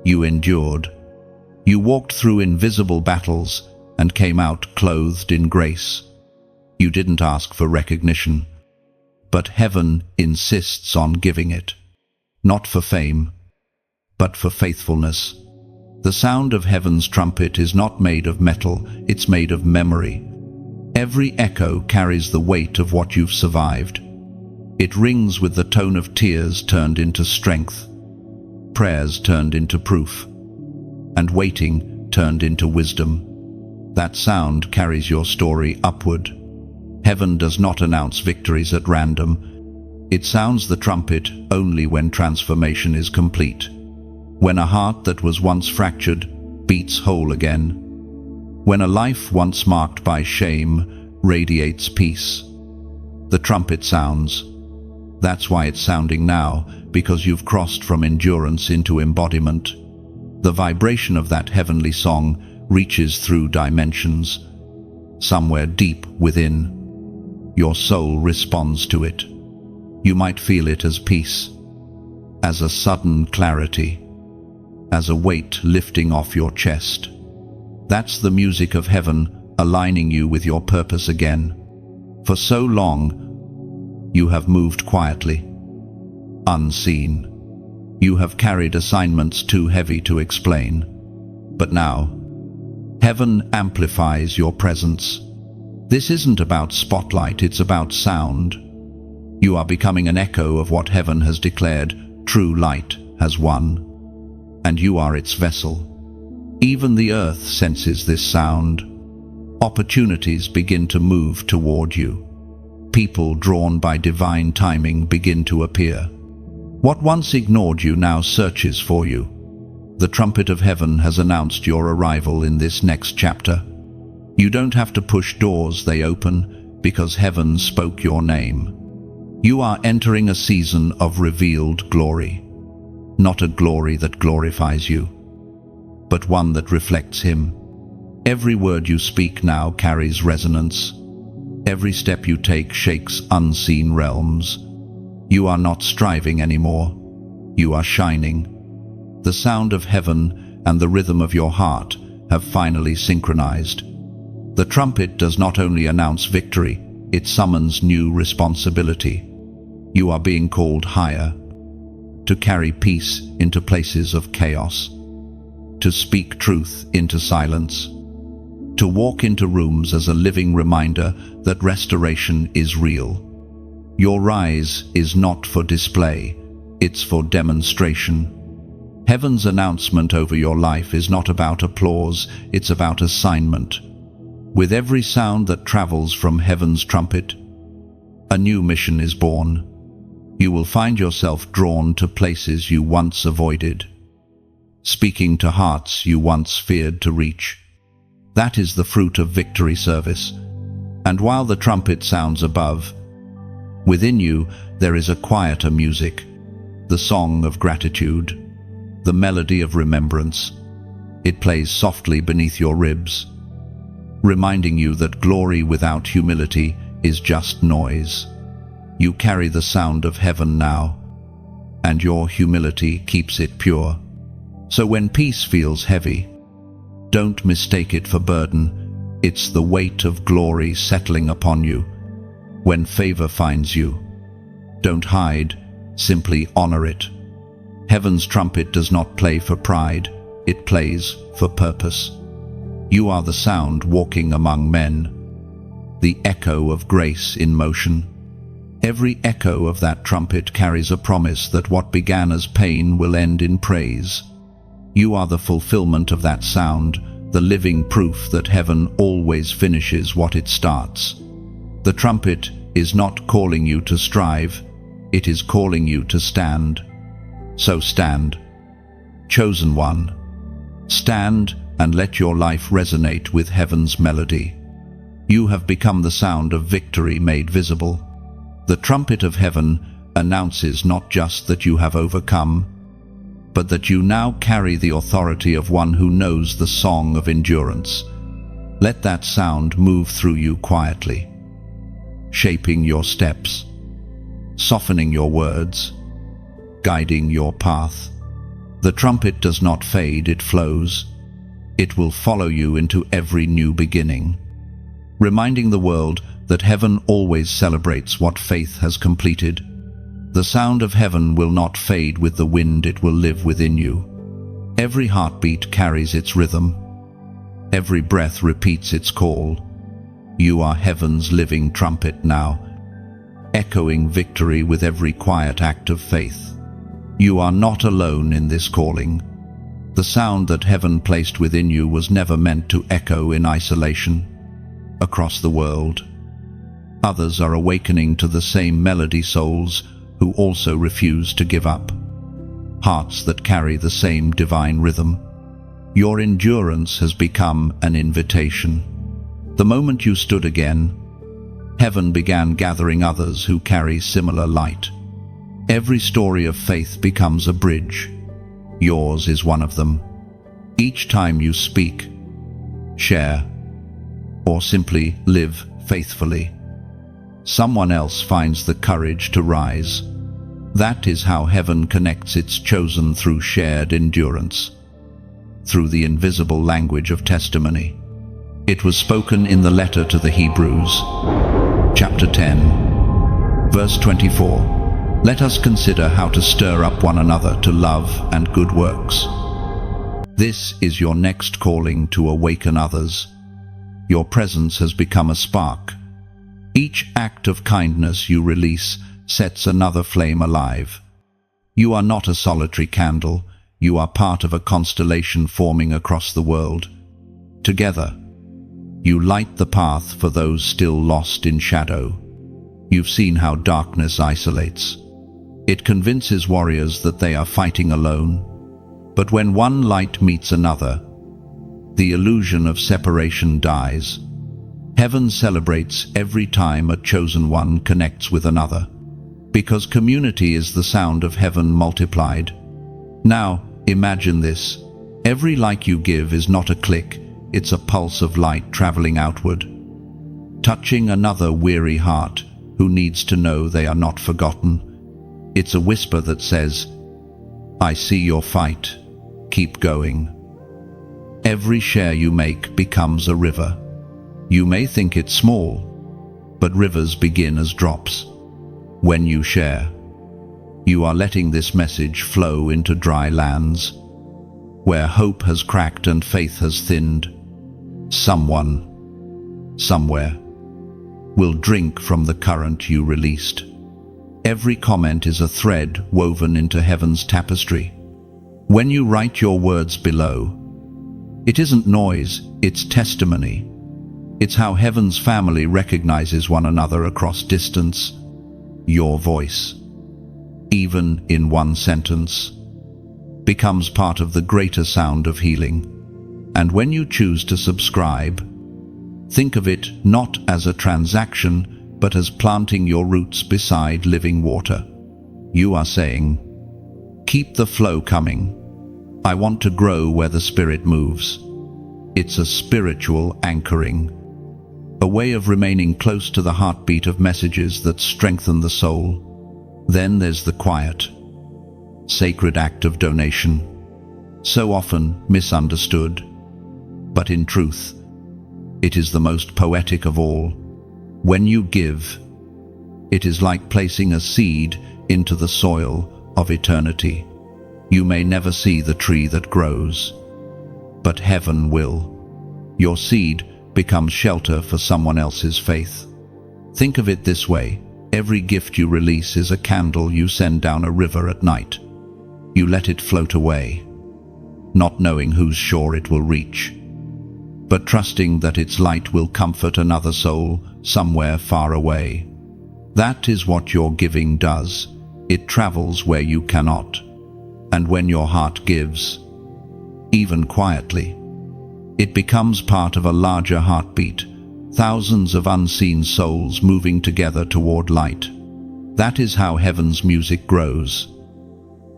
You endured. You walked through invisible battles and came out clothed in grace. You didn't ask for recognition, but heaven insists on giving it. Not for fame, but for faithfulness. The sound of heaven's trumpet is not made of metal, it's made of memory. Every echo carries the weight of what you've survived. It rings with the tone of tears turned into strength, prayers turned into proof, and waiting turned into wisdom. That sound carries your story upward. Heaven does not announce victories at random. It sounds the trumpet only when transformation is complete. When a heart that was once fractured beats whole again. When a life once marked by shame radiates peace. The trumpet sounds. That's why it's sounding now, because you've crossed from endurance into embodiment. The vibration of that heavenly song reaches through dimensions. Somewhere deep within, your soul responds to it. You might feel it as peace, as a sudden clarity, as a weight lifting off your chest. That's the music of heaven aligning you with your purpose again. For so long, you have moved quietly, unseen. You have carried assignments too heavy to explain. But now, heaven amplifies your presence. This isn't about spotlight, it's about sound. You are becoming an echo of what heaven has declared. True light has won, and you are its vessel. Even the earth senses this sound. Opportunities begin to move toward you. People drawn by divine timing begin to appear. What once ignored you now searches for you. The trumpet of heaven has announced your arrival in this next chapter. You don't have to push doors, they open, because heaven spoke your name. You are entering a season of revealed glory. Not a glory that glorifies you, but one that reflects Him. Every word you speak now carries resonance. Every step you take shakes unseen realms. You are not striving anymore. You are shining. The sound of heaven and the rhythm of your heart have finally synchronized. The trumpet does not only announce victory, it summons new responsibility. You are being called higher, to carry peace into places of chaos, to speak truth into silence, to walk into rooms as a living reminder that restoration is real. Your rise is not for display, it's for demonstration. Heaven's announcement over your life is not about applause, it's about assignment. With every sound that travels from heaven's trumpet, a new mission is born. You will find yourself drawn to places you once avoided, speaking to hearts you once feared to reach. That is the fruit of victory service. And while the trumpet sounds above, within you there is a quieter music, the song of gratitude, the melody of remembrance. It plays softly beneath your ribs, reminding you that glory without humility is just noise. You carry the sound of heaven now, and your humility keeps it pure. So when peace feels heavy, don't mistake it for burden. It's the weight of glory settling upon you. When favor finds you, don't hide, simply honor it. Heaven's trumpet does not play for pride, it plays for purpose. You are the sound walking among men, the echo of grace in motion. Every echo of that trumpet carries a promise that what began as pain will end in praise. You are the fulfillment of that sound, the living proof that heaven always finishes what it starts. The trumpet is not calling you to strive, it is calling you to stand. So stand, chosen one. Stand and let your life resonate with heaven's melody. You have become the sound of victory made visible. The trumpet of heaven announces not just that you have overcome, but that you now carry the authority of one who knows the song of endurance. Let that sound move through you quietly, shaping your steps, softening your words, guiding your path. The trumpet does not fade, it flows. It will follow you into every new beginning, reminding the world that heaven always celebrates what faith has completed. The sound of heaven will not fade with the wind, it will live within you. Every heartbeat carries its rhythm. Every breath repeats its call. You are heaven's living trumpet now, echoing victory with every quiet act of faith. You are not alone in this calling. The sound that heaven placed within you was never meant to echo in isolation. Across the world, others are awakening to the same melody, souls who also refuse to give up, hearts that carry the same divine rhythm. Your endurance has become an invitation. The moment you stood again, heaven began gathering others who carry similar light. Every story of faith becomes a bridge. Yours is one of them. Each time you speak, share, or simply live faithfully, someone else finds the courage to rise. That is how heaven connects its chosen, through shared endurance, through the invisible language of testimony. It was spoken in the letter to the Hebrews, chapter 10, verse 24. Let us consider how to stir up one another to love and good works. This is your next calling, to awaken others. Your presence has become a spark. Each act of kindness you release sets another flame alive. You are not a solitary candle. You are part of a constellation forming across the world. Together, you light the path for those still lost in shadow. You've seen how darkness isolates. It convinces warriors that they are fighting alone. But when one light meets another, the illusion of separation dies. Heaven celebrates every time a chosen one connects with another, because community is the sound of heaven multiplied. Now, imagine this. Every like you give is not a click, it's a pulse of light traveling outward, touching another weary heart who needs to know they are not forgotten. It's a whisper that says, I see your fight, keep going. Every share you make becomes a river. You may think it's small, but rivers begin as drops. When you share, you are letting this message flow into dry lands, where hope has cracked and faith has thinned. Someone, somewhere, will drink from the current you released. Every comment is a thread woven into heaven's tapestry. When you write your words below, it isn't noise, it's testimony. It's how heaven's family recognizes one another across distance. Your voice, even in one sentence, becomes part of the greater sound of healing. And when you choose to subscribe, think of it not as a transaction, but as planting your roots beside living water. You are saying, keep the flow coming. I want to grow where the Spirit moves. It's a spiritual anchoring, a way of remaining close to the heartbeat of messages that strengthen the soul. Then there's the quiet, sacred act of donation, so often misunderstood. But in truth, it is the most poetic of all. When you give, it is like placing a seed into the soil of eternity. You may never see the tree that grows, but heaven will. Your seed becomes shelter for someone else's faith. Think of it this way. Every gift you release is a candle you send down a river at night. You let it float away, not knowing whose shore it will reach, but trusting that its light will comfort another soul somewhere far away. That is what your giving does. It travels where you cannot. And when your heart gives, even quietly, it becomes part of a larger heartbeat, thousands of unseen souls moving together toward light. That is how heaven's music grows.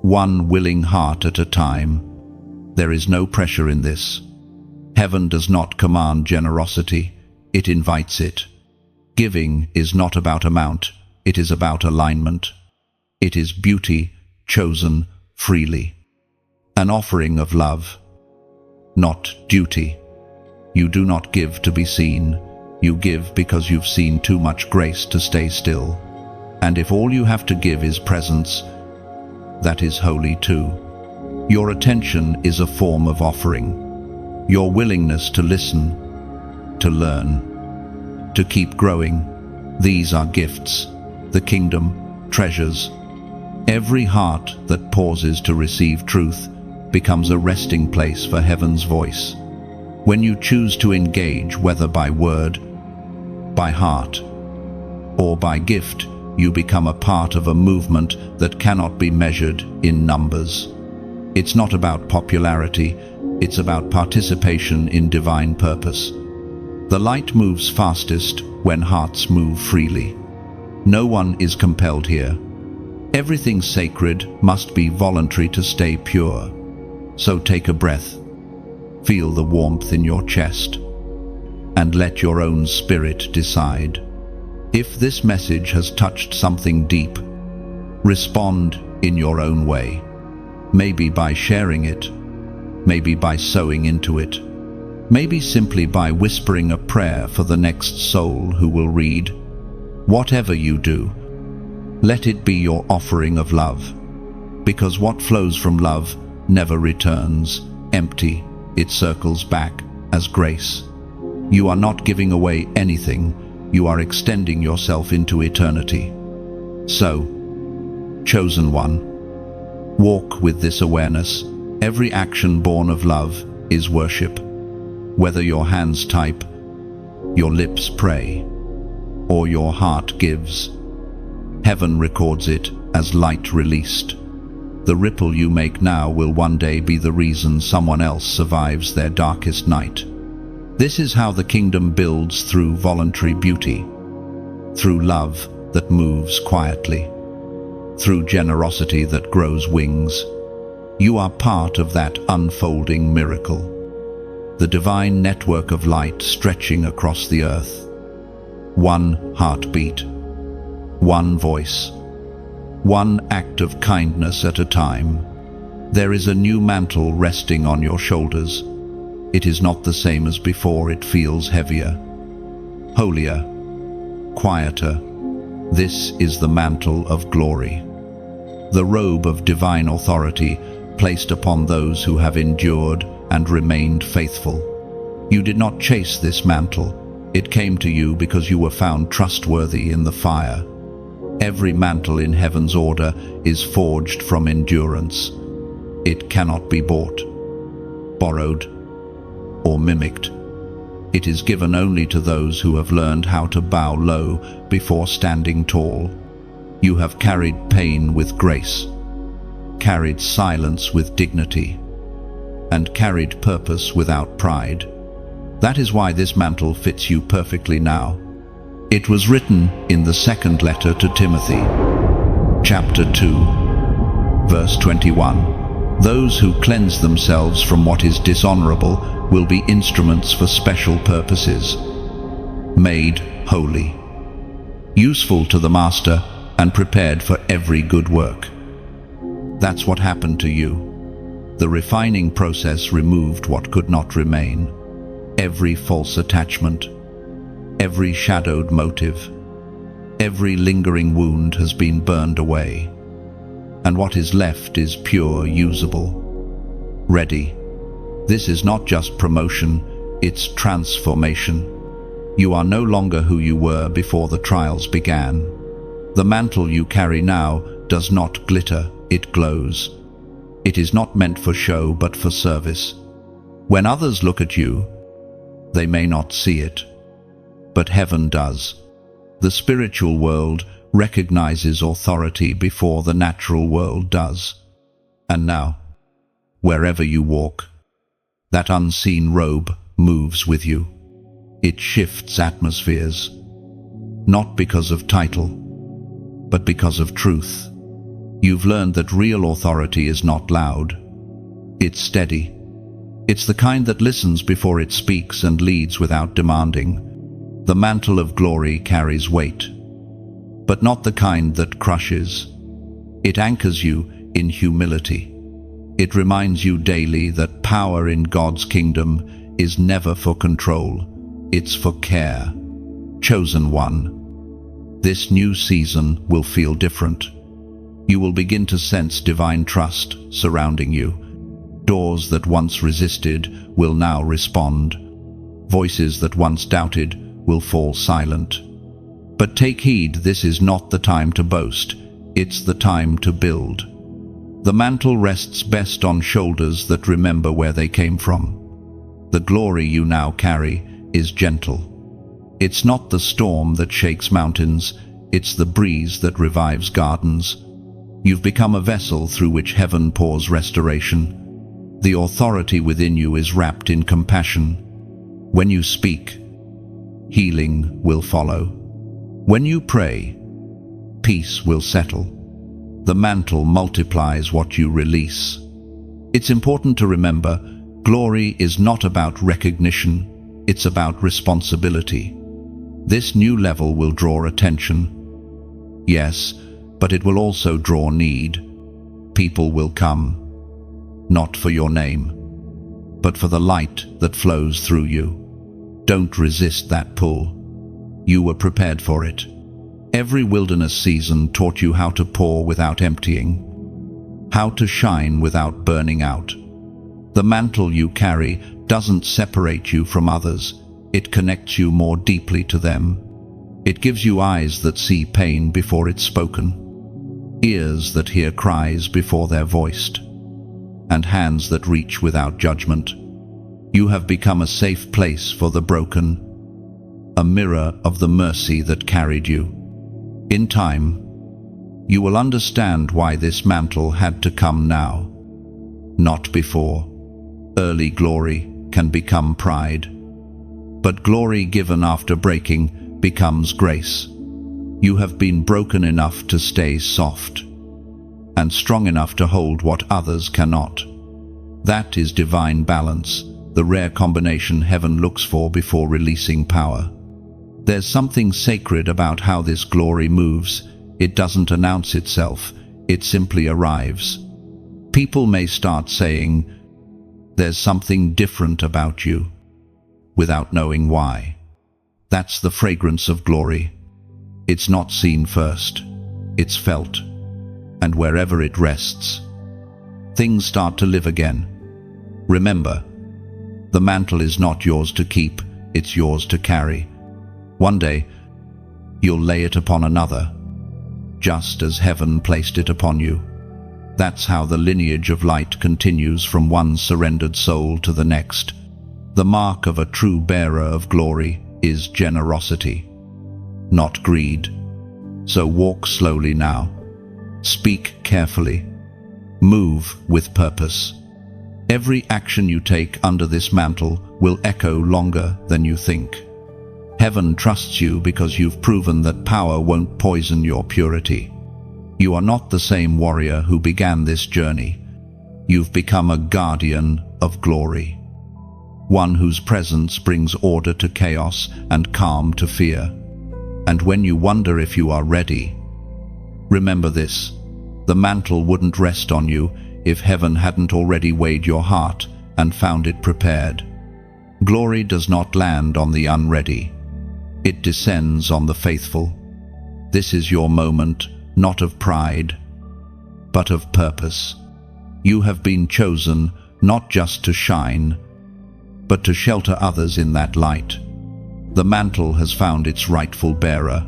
One willing heart at a time. There is no pressure in this. Heaven does not command generosity, it invites it. Giving is not about amount, it is about alignment. It is beauty chosen freely. An offering of love, not duty. You do not give to be seen. You give because you've seen too much grace to stay still. And if all you have to give is presence, that is holy too. Your attention is a form of offering. Your willingness to listen, to learn, to keep growing, these are gifts, the kingdom, treasures. Every heart that pauses to receive truth becomes a resting place for heaven's voice. When you choose to engage, whether by word, by heart, or by gift, you become a part of a movement that cannot be measured in numbers. It's not about popularity, it's about participation in divine purpose. The light moves fastest when hearts move freely. No one is compelled here. Everything sacred must be voluntary to stay pure. So take a breath, feel the warmth in your chest, and let your own spirit decide. If this message has touched something deep, respond in your own way. Maybe by sharing it, maybe by sowing into it, maybe simply by whispering a prayer for the next soul who will read. Whatever you do, let it be your offering of love, because what flows from love never returns empty. It circles back as grace. You are not giving away anything, you are extending yourself into eternity. So, chosen one, walk with this awareness. Every action born of love is worship. Whether your hands type, your lips pray, or your heart gives, heaven records it as light released. The ripple you make now will one day be the reason someone else survives their darkest night. This is how the kingdom builds, through voluntary beauty, through love that moves quietly, through generosity that grows wings. You are part of that unfolding miracle, the divine network of light stretching across the earth. One heartbeat, one voice, one act of kindness at a time. There is a new mantle resting on your shoulders. It is not the same as before, it feels heavier, holier, quieter. This is the mantle of glory, the robe of divine authority placed upon those who have endured and remained faithful. You did not chase this mantle. It came to you because you were found trustworthy in the fire. Every mantle in heaven's order is forged from endurance. It cannot be bought, borrowed, or mimicked. It is given only to those who have learned how to bow low before standing tall. You have carried pain with grace, carried silence with dignity, and carried purpose without pride. That is why this mantle fits you perfectly now. It was written in the second letter to Timothy, chapter 2, verse 21. Those who cleanse themselves from what is dishonorable will be instruments for special purposes, made holy, useful to the master, and prepared for every good work. That's what happened to you. The refining process removed what could not remain. Every false attachment, every shadowed motive, every lingering wound has been burned away, and what is left is pure, usable, ready. This is not just promotion, it's transformation. You are no longer who you were before the trials began. The mantle you carry now does not glitter, it glows. It is not meant for show, but for service. When others look at you, they may not see it, but heaven does. The spiritual world recognizes authority before the natural world does. And now, wherever you walk, that unseen robe moves with you. It shifts atmospheres, not because of title, but because of truth. You've learned that real authority is not loud. It's steady. It's the kind that listens before it speaks and leads without demanding. The mantle of glory carries weight, but not the kind that crushes. It anchors you in humility. It reminds you daily that power in God's kingdom is never for control, it's for care. Chosen one, this new season will feel different. You will begin to sense divine trust surrounding you. Doors that once resisted will now respond. Voices that once doubted will fall silent. But take heed, this is not the time to boast. It's the time to build. The mantle rests best on shoulders that remember where they came from. The glory you now carry is gentle. It's not the storm that shakes mountains, it's the breeze that revives gardens. You've become a vessel through which heaven pours restoration. The authority within you is wrapped in compassion. When you speak, healing will follow. When you pray, peace will settle. The mantle multiplies what you release. It's important to remember, glory is not about recognition, it's about responsibility. This new level will draw attention. Yes, but it will also draw need. People will come, not for your name, but for the light that flows through you. Don't resist that pull. You were prepared for it. Every wilderness season taught you how to pour without emptying, how to shine without burning out. The mantle you carry doesn't separate you from others, it connects you more deeply to them. It gives you eyes that see pain before it's spoken, ears that hear cries before they're voiced, and hands that reach without judgment. You have become a safe place for the broken, a mirror of the mercy that carried you. In time, you will understand why this mantle had to come now, not before. Early glory can become pride, but glory given after breaking becomes grace. You have been broken enough to stay soft, and strong enough to hold what others cannot. That is divine balance, the rare combination heaven looks for before releasing power. There's something sacred about how this glory moves. It doesn't announce itself, it simply arrives. People may start saying, "There's something different about you," without knowing why. That's the fragrance of glory. It's not seen first, it's felt. And wherever it rests, things start to live again. Remember, the mantle is not yours to keep, it's yours to carry. One day, you'll lay it upon another, just as heaven placed it upon you. That's how the lineage of light continues from one surrendered soul to the next. The mark of a true bearer of glory is generosity, not greed. So walk slowly now. Speak carefully. Move with purpose. Every action you take under this mantle will echo longer than you think. Heaven trusts you because you've proven that power won't poison your purity. You are not the same warrior who began this journey. You've become a guardian of glory, one whose presence brings order to chaos and calm to fear. And when you wonder if you are ready, remember this: the mantle wouldn't rest on you if heaven hadn't already weighed your heart and found it prepared. Glory does not land on the unready. It descends on the faithful. This is your moment, not of pride, but of purpose. You have been chosen not just to shine, but to shelter others in that light. The mantle has found its rightful bearer,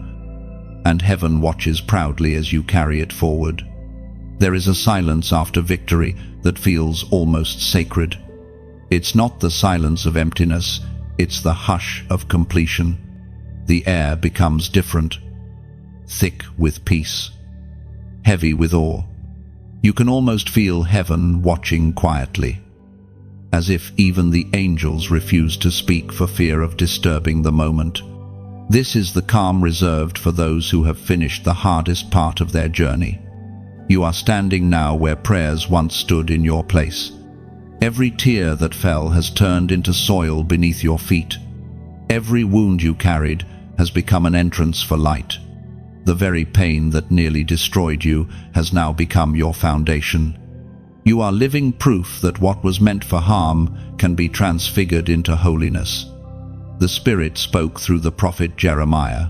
and heaven watches proudly as you carry it forward. There is a silence after victory that feels almost sacred. It's not the silence of emptiness, it's the hush of completion. The air becomes different, thick with peace, heavy with awe. You can almost feel heaven watching quietly, as if even the angels refuse to speak for fear of disturbing the moment. This is the calm reserved for those who have finished the hardest part of their journey. You are standing now where prayers once stood in your place. Every tear that fell has turned into soil beneath your feet. Every wound you carried has become an entrance for light. The very pain that nearly destroyed you has now become your foundation. You are living proof that what was meant for harm can be transfigured into holiness. The Spirit spoke through the prophet Jeremiah.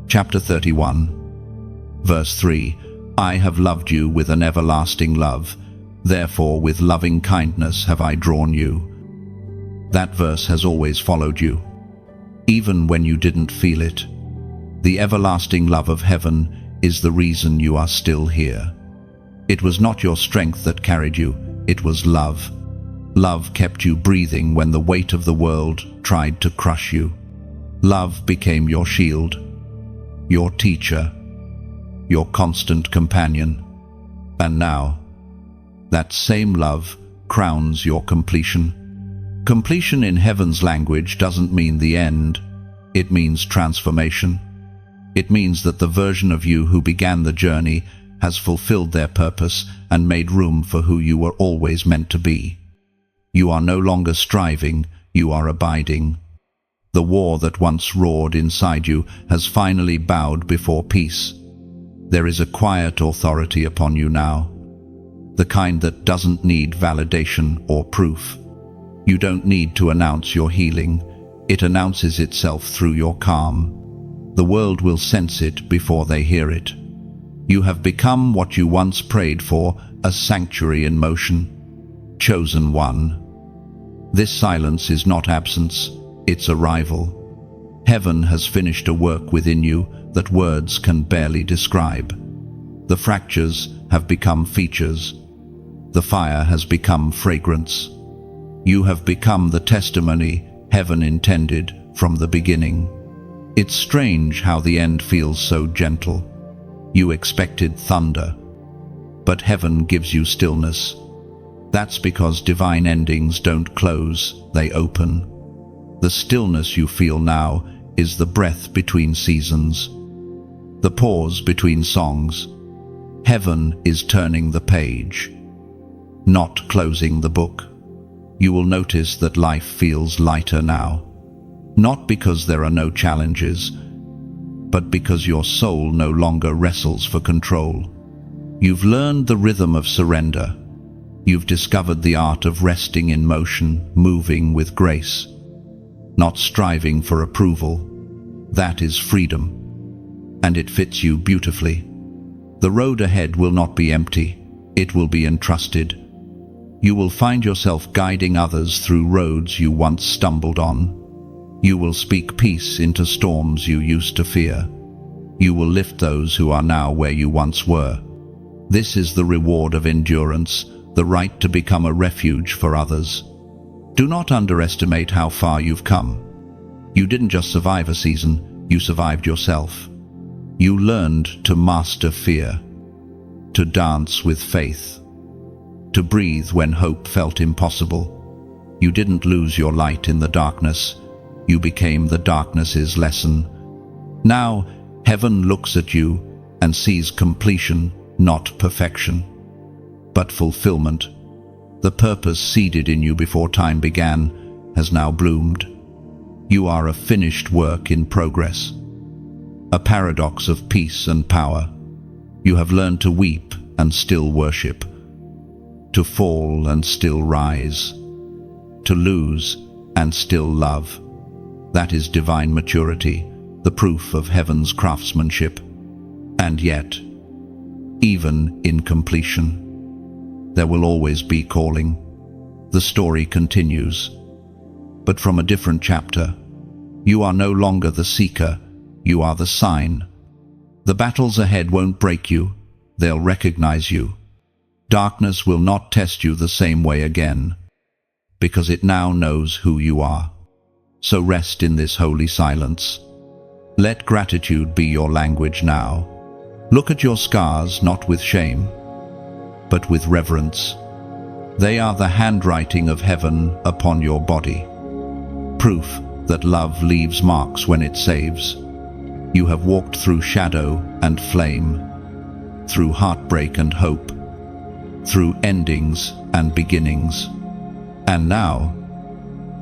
Chapter 31, verse 3, I have loved you with an everlasting love. Therefore with loving kindness have I drawn you. That verse has always followed you, even when you didn't feel it. The everlasting love of heaven is the reason you are still here. It was not your strength that carried you, it was love. Love kept you breathing when the weight of the world tried to crush you. Love became your shield, your teacher, your constant companion. And now, that same love crowns your completion. Completion in heaven's language doesn't mean the end. It means transformation. It means that the version of you who began the journey has fulfilled their purpose and made room for who you were always meant to be. You are no longer striving, you are abiding. The war that once roared inside you has finally bowed before peace. There is a quiet authority upon you now, the kind that doesn't need validation or proof. You don't need to announce your healing. It announces itself through your calm. The world will sense it before they hear it. You have become what you once prayed for, a sanctuary in motion. Chosen one. This silence is not absence, it's arrival. Heaven has finished a work within you that words can barely describe. The fractures have become features. The fire has become fragrance. You have become the testimony heaven intended from the beginning. It's strange how the end feels so gentle. You expected thunder, but heaven gives you stillness. That's because divine endings don't close, they open. The stillness you feel now is the breath between seasons, the pause between songs. Heaven is turning the page, not closing the book. You will notice that life feels lighter now, not because there are no challenges, but because your soul no longer wrestles for control. You've learned the rhythm of surrender. You've discovered the art of resting in motion, moving with grace, not striving for approval. That is freedom, and it fits you beautifully. The road ahead will not be empty, it will be entrusted. You will find yourself guiding others through roads you once stumbled on. You will speak peace into storms you used to fear. You will lift those who are now where you once were. This is the reward of endurance, the right to become a refuge for others. Do not underestimate how far you've come. You didn't just survive a season, you survived yourself. You learned to master fear, to dance with faith, to breathe when hope felt impossible. You didn't lose your light in the darkness. You became the darkness's lesson. Now, heaven looks at you and sees completion, not perfection, but fulfillment. The purpose seeded in you before time began has now bloomed. You are a finished work in progress, a paradox of peace and power. You have learned to weep and still worship, to fall and still rise, to lose and still love. That is divine maturity, the proof of heaven's craftsmanship. And yet, even in completion, there will always be calling. The story continues, but from a different chapter. You are no longer the seeker, you are the sign. The battles ahead won't break you, they'll recognize you. Darkness will not test you the same way again, because it now knows who you are. So rest in this holy silence. Let gratitude be your language now. Look at your scars not with shame, but with reverence. They are the handwriting of heaven upon your body. Proof that love leaves marks when it saves. You have walked through shadow and flame, through heartbreak and hope, through endings and beginnings. And now,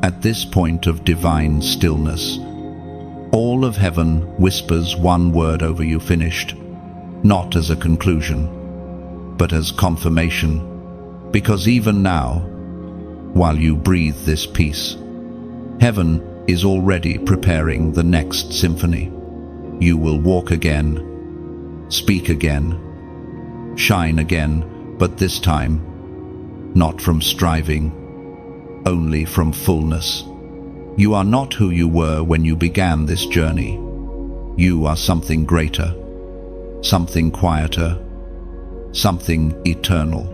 at this point of divine stillness, all of heaven whispers one word over you: finished, not as a conclusion, but as confirmation. Because even now, while you breathe this peace, heaven is already preparing the next symphony. You will walk again, speak again, shine again, but this time, not from striving, only from fullness. You are not who you were when you began this journey. You are something greater, something quieter, something eternal.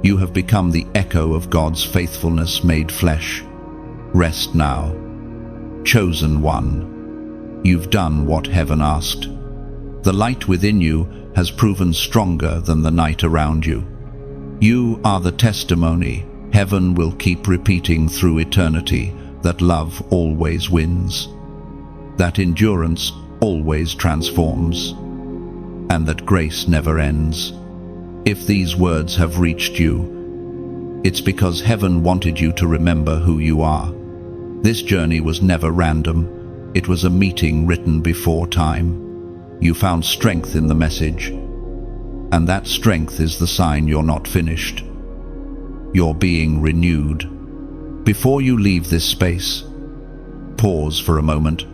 You have become the echo of God's faithfulness made flesh. Rest now, chosen one. You've done what heaven asked. The light within you has proven stronger than the night around you. You are the testimony heaven will keep repeating through eternity, that love always wins, that endurance always transforms, and that grace never ends. If these words have reached you, it's because heaven wanted you to remember who you are. This journey was never random. It was a meeting written before time. You found strength in the message, and that strength is the sign you're not finished. You're being renewed. Before you leave this space, pause for a moment.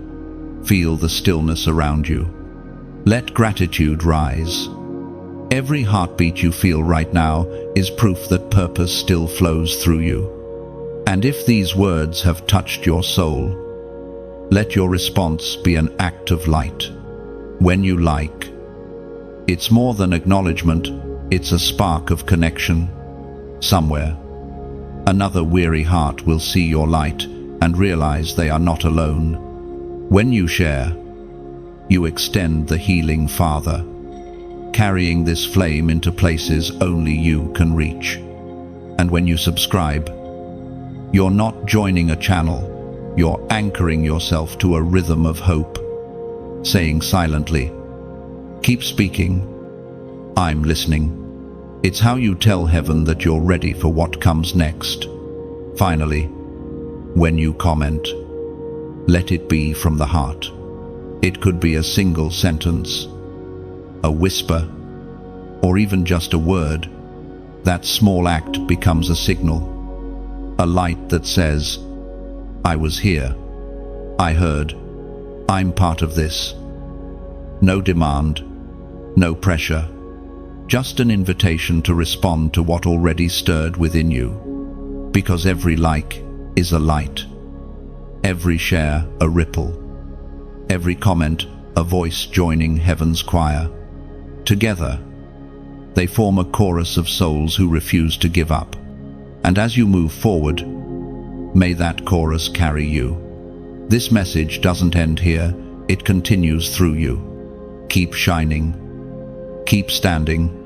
Feel the stillness around you. Let gratitude rise. Every heartbeat you feel right now is proof that purpose still flows through you. And if these words have touched your soul, let your response be an act of light. When you like, it's more than acknowledgement, it's a spark of connection. Somewhere, another weary heart will see your light and realize they are not alone. When you share, you extend the healing farther, carrying this flame into places only you can reach. And when you subscribe, you're not joining a channel, you're anchoring yourself to a rhythm of hope, saying silently, keep speaking, I'm listening. It's how you tell heaven that you're ready for what comes next. Finally, when you comment, let it be from the heart. It could be a single sentence, a whisper, or even just a word. That small act becomes a signal, a light that says, I was here, I heard, I'm part of this. No demand, no pressure, just an invitation to respond to what already stirred within you. Because every like is a light, every share a ripple, every comment a voice joining heaven's choir. Together, they form a chorus of souls who refuse to give up. And as you move forward, may that chorus carry you. This message doesn't end here, it continues through you. Keep shining, keep standing,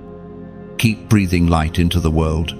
keep breathing light into the world.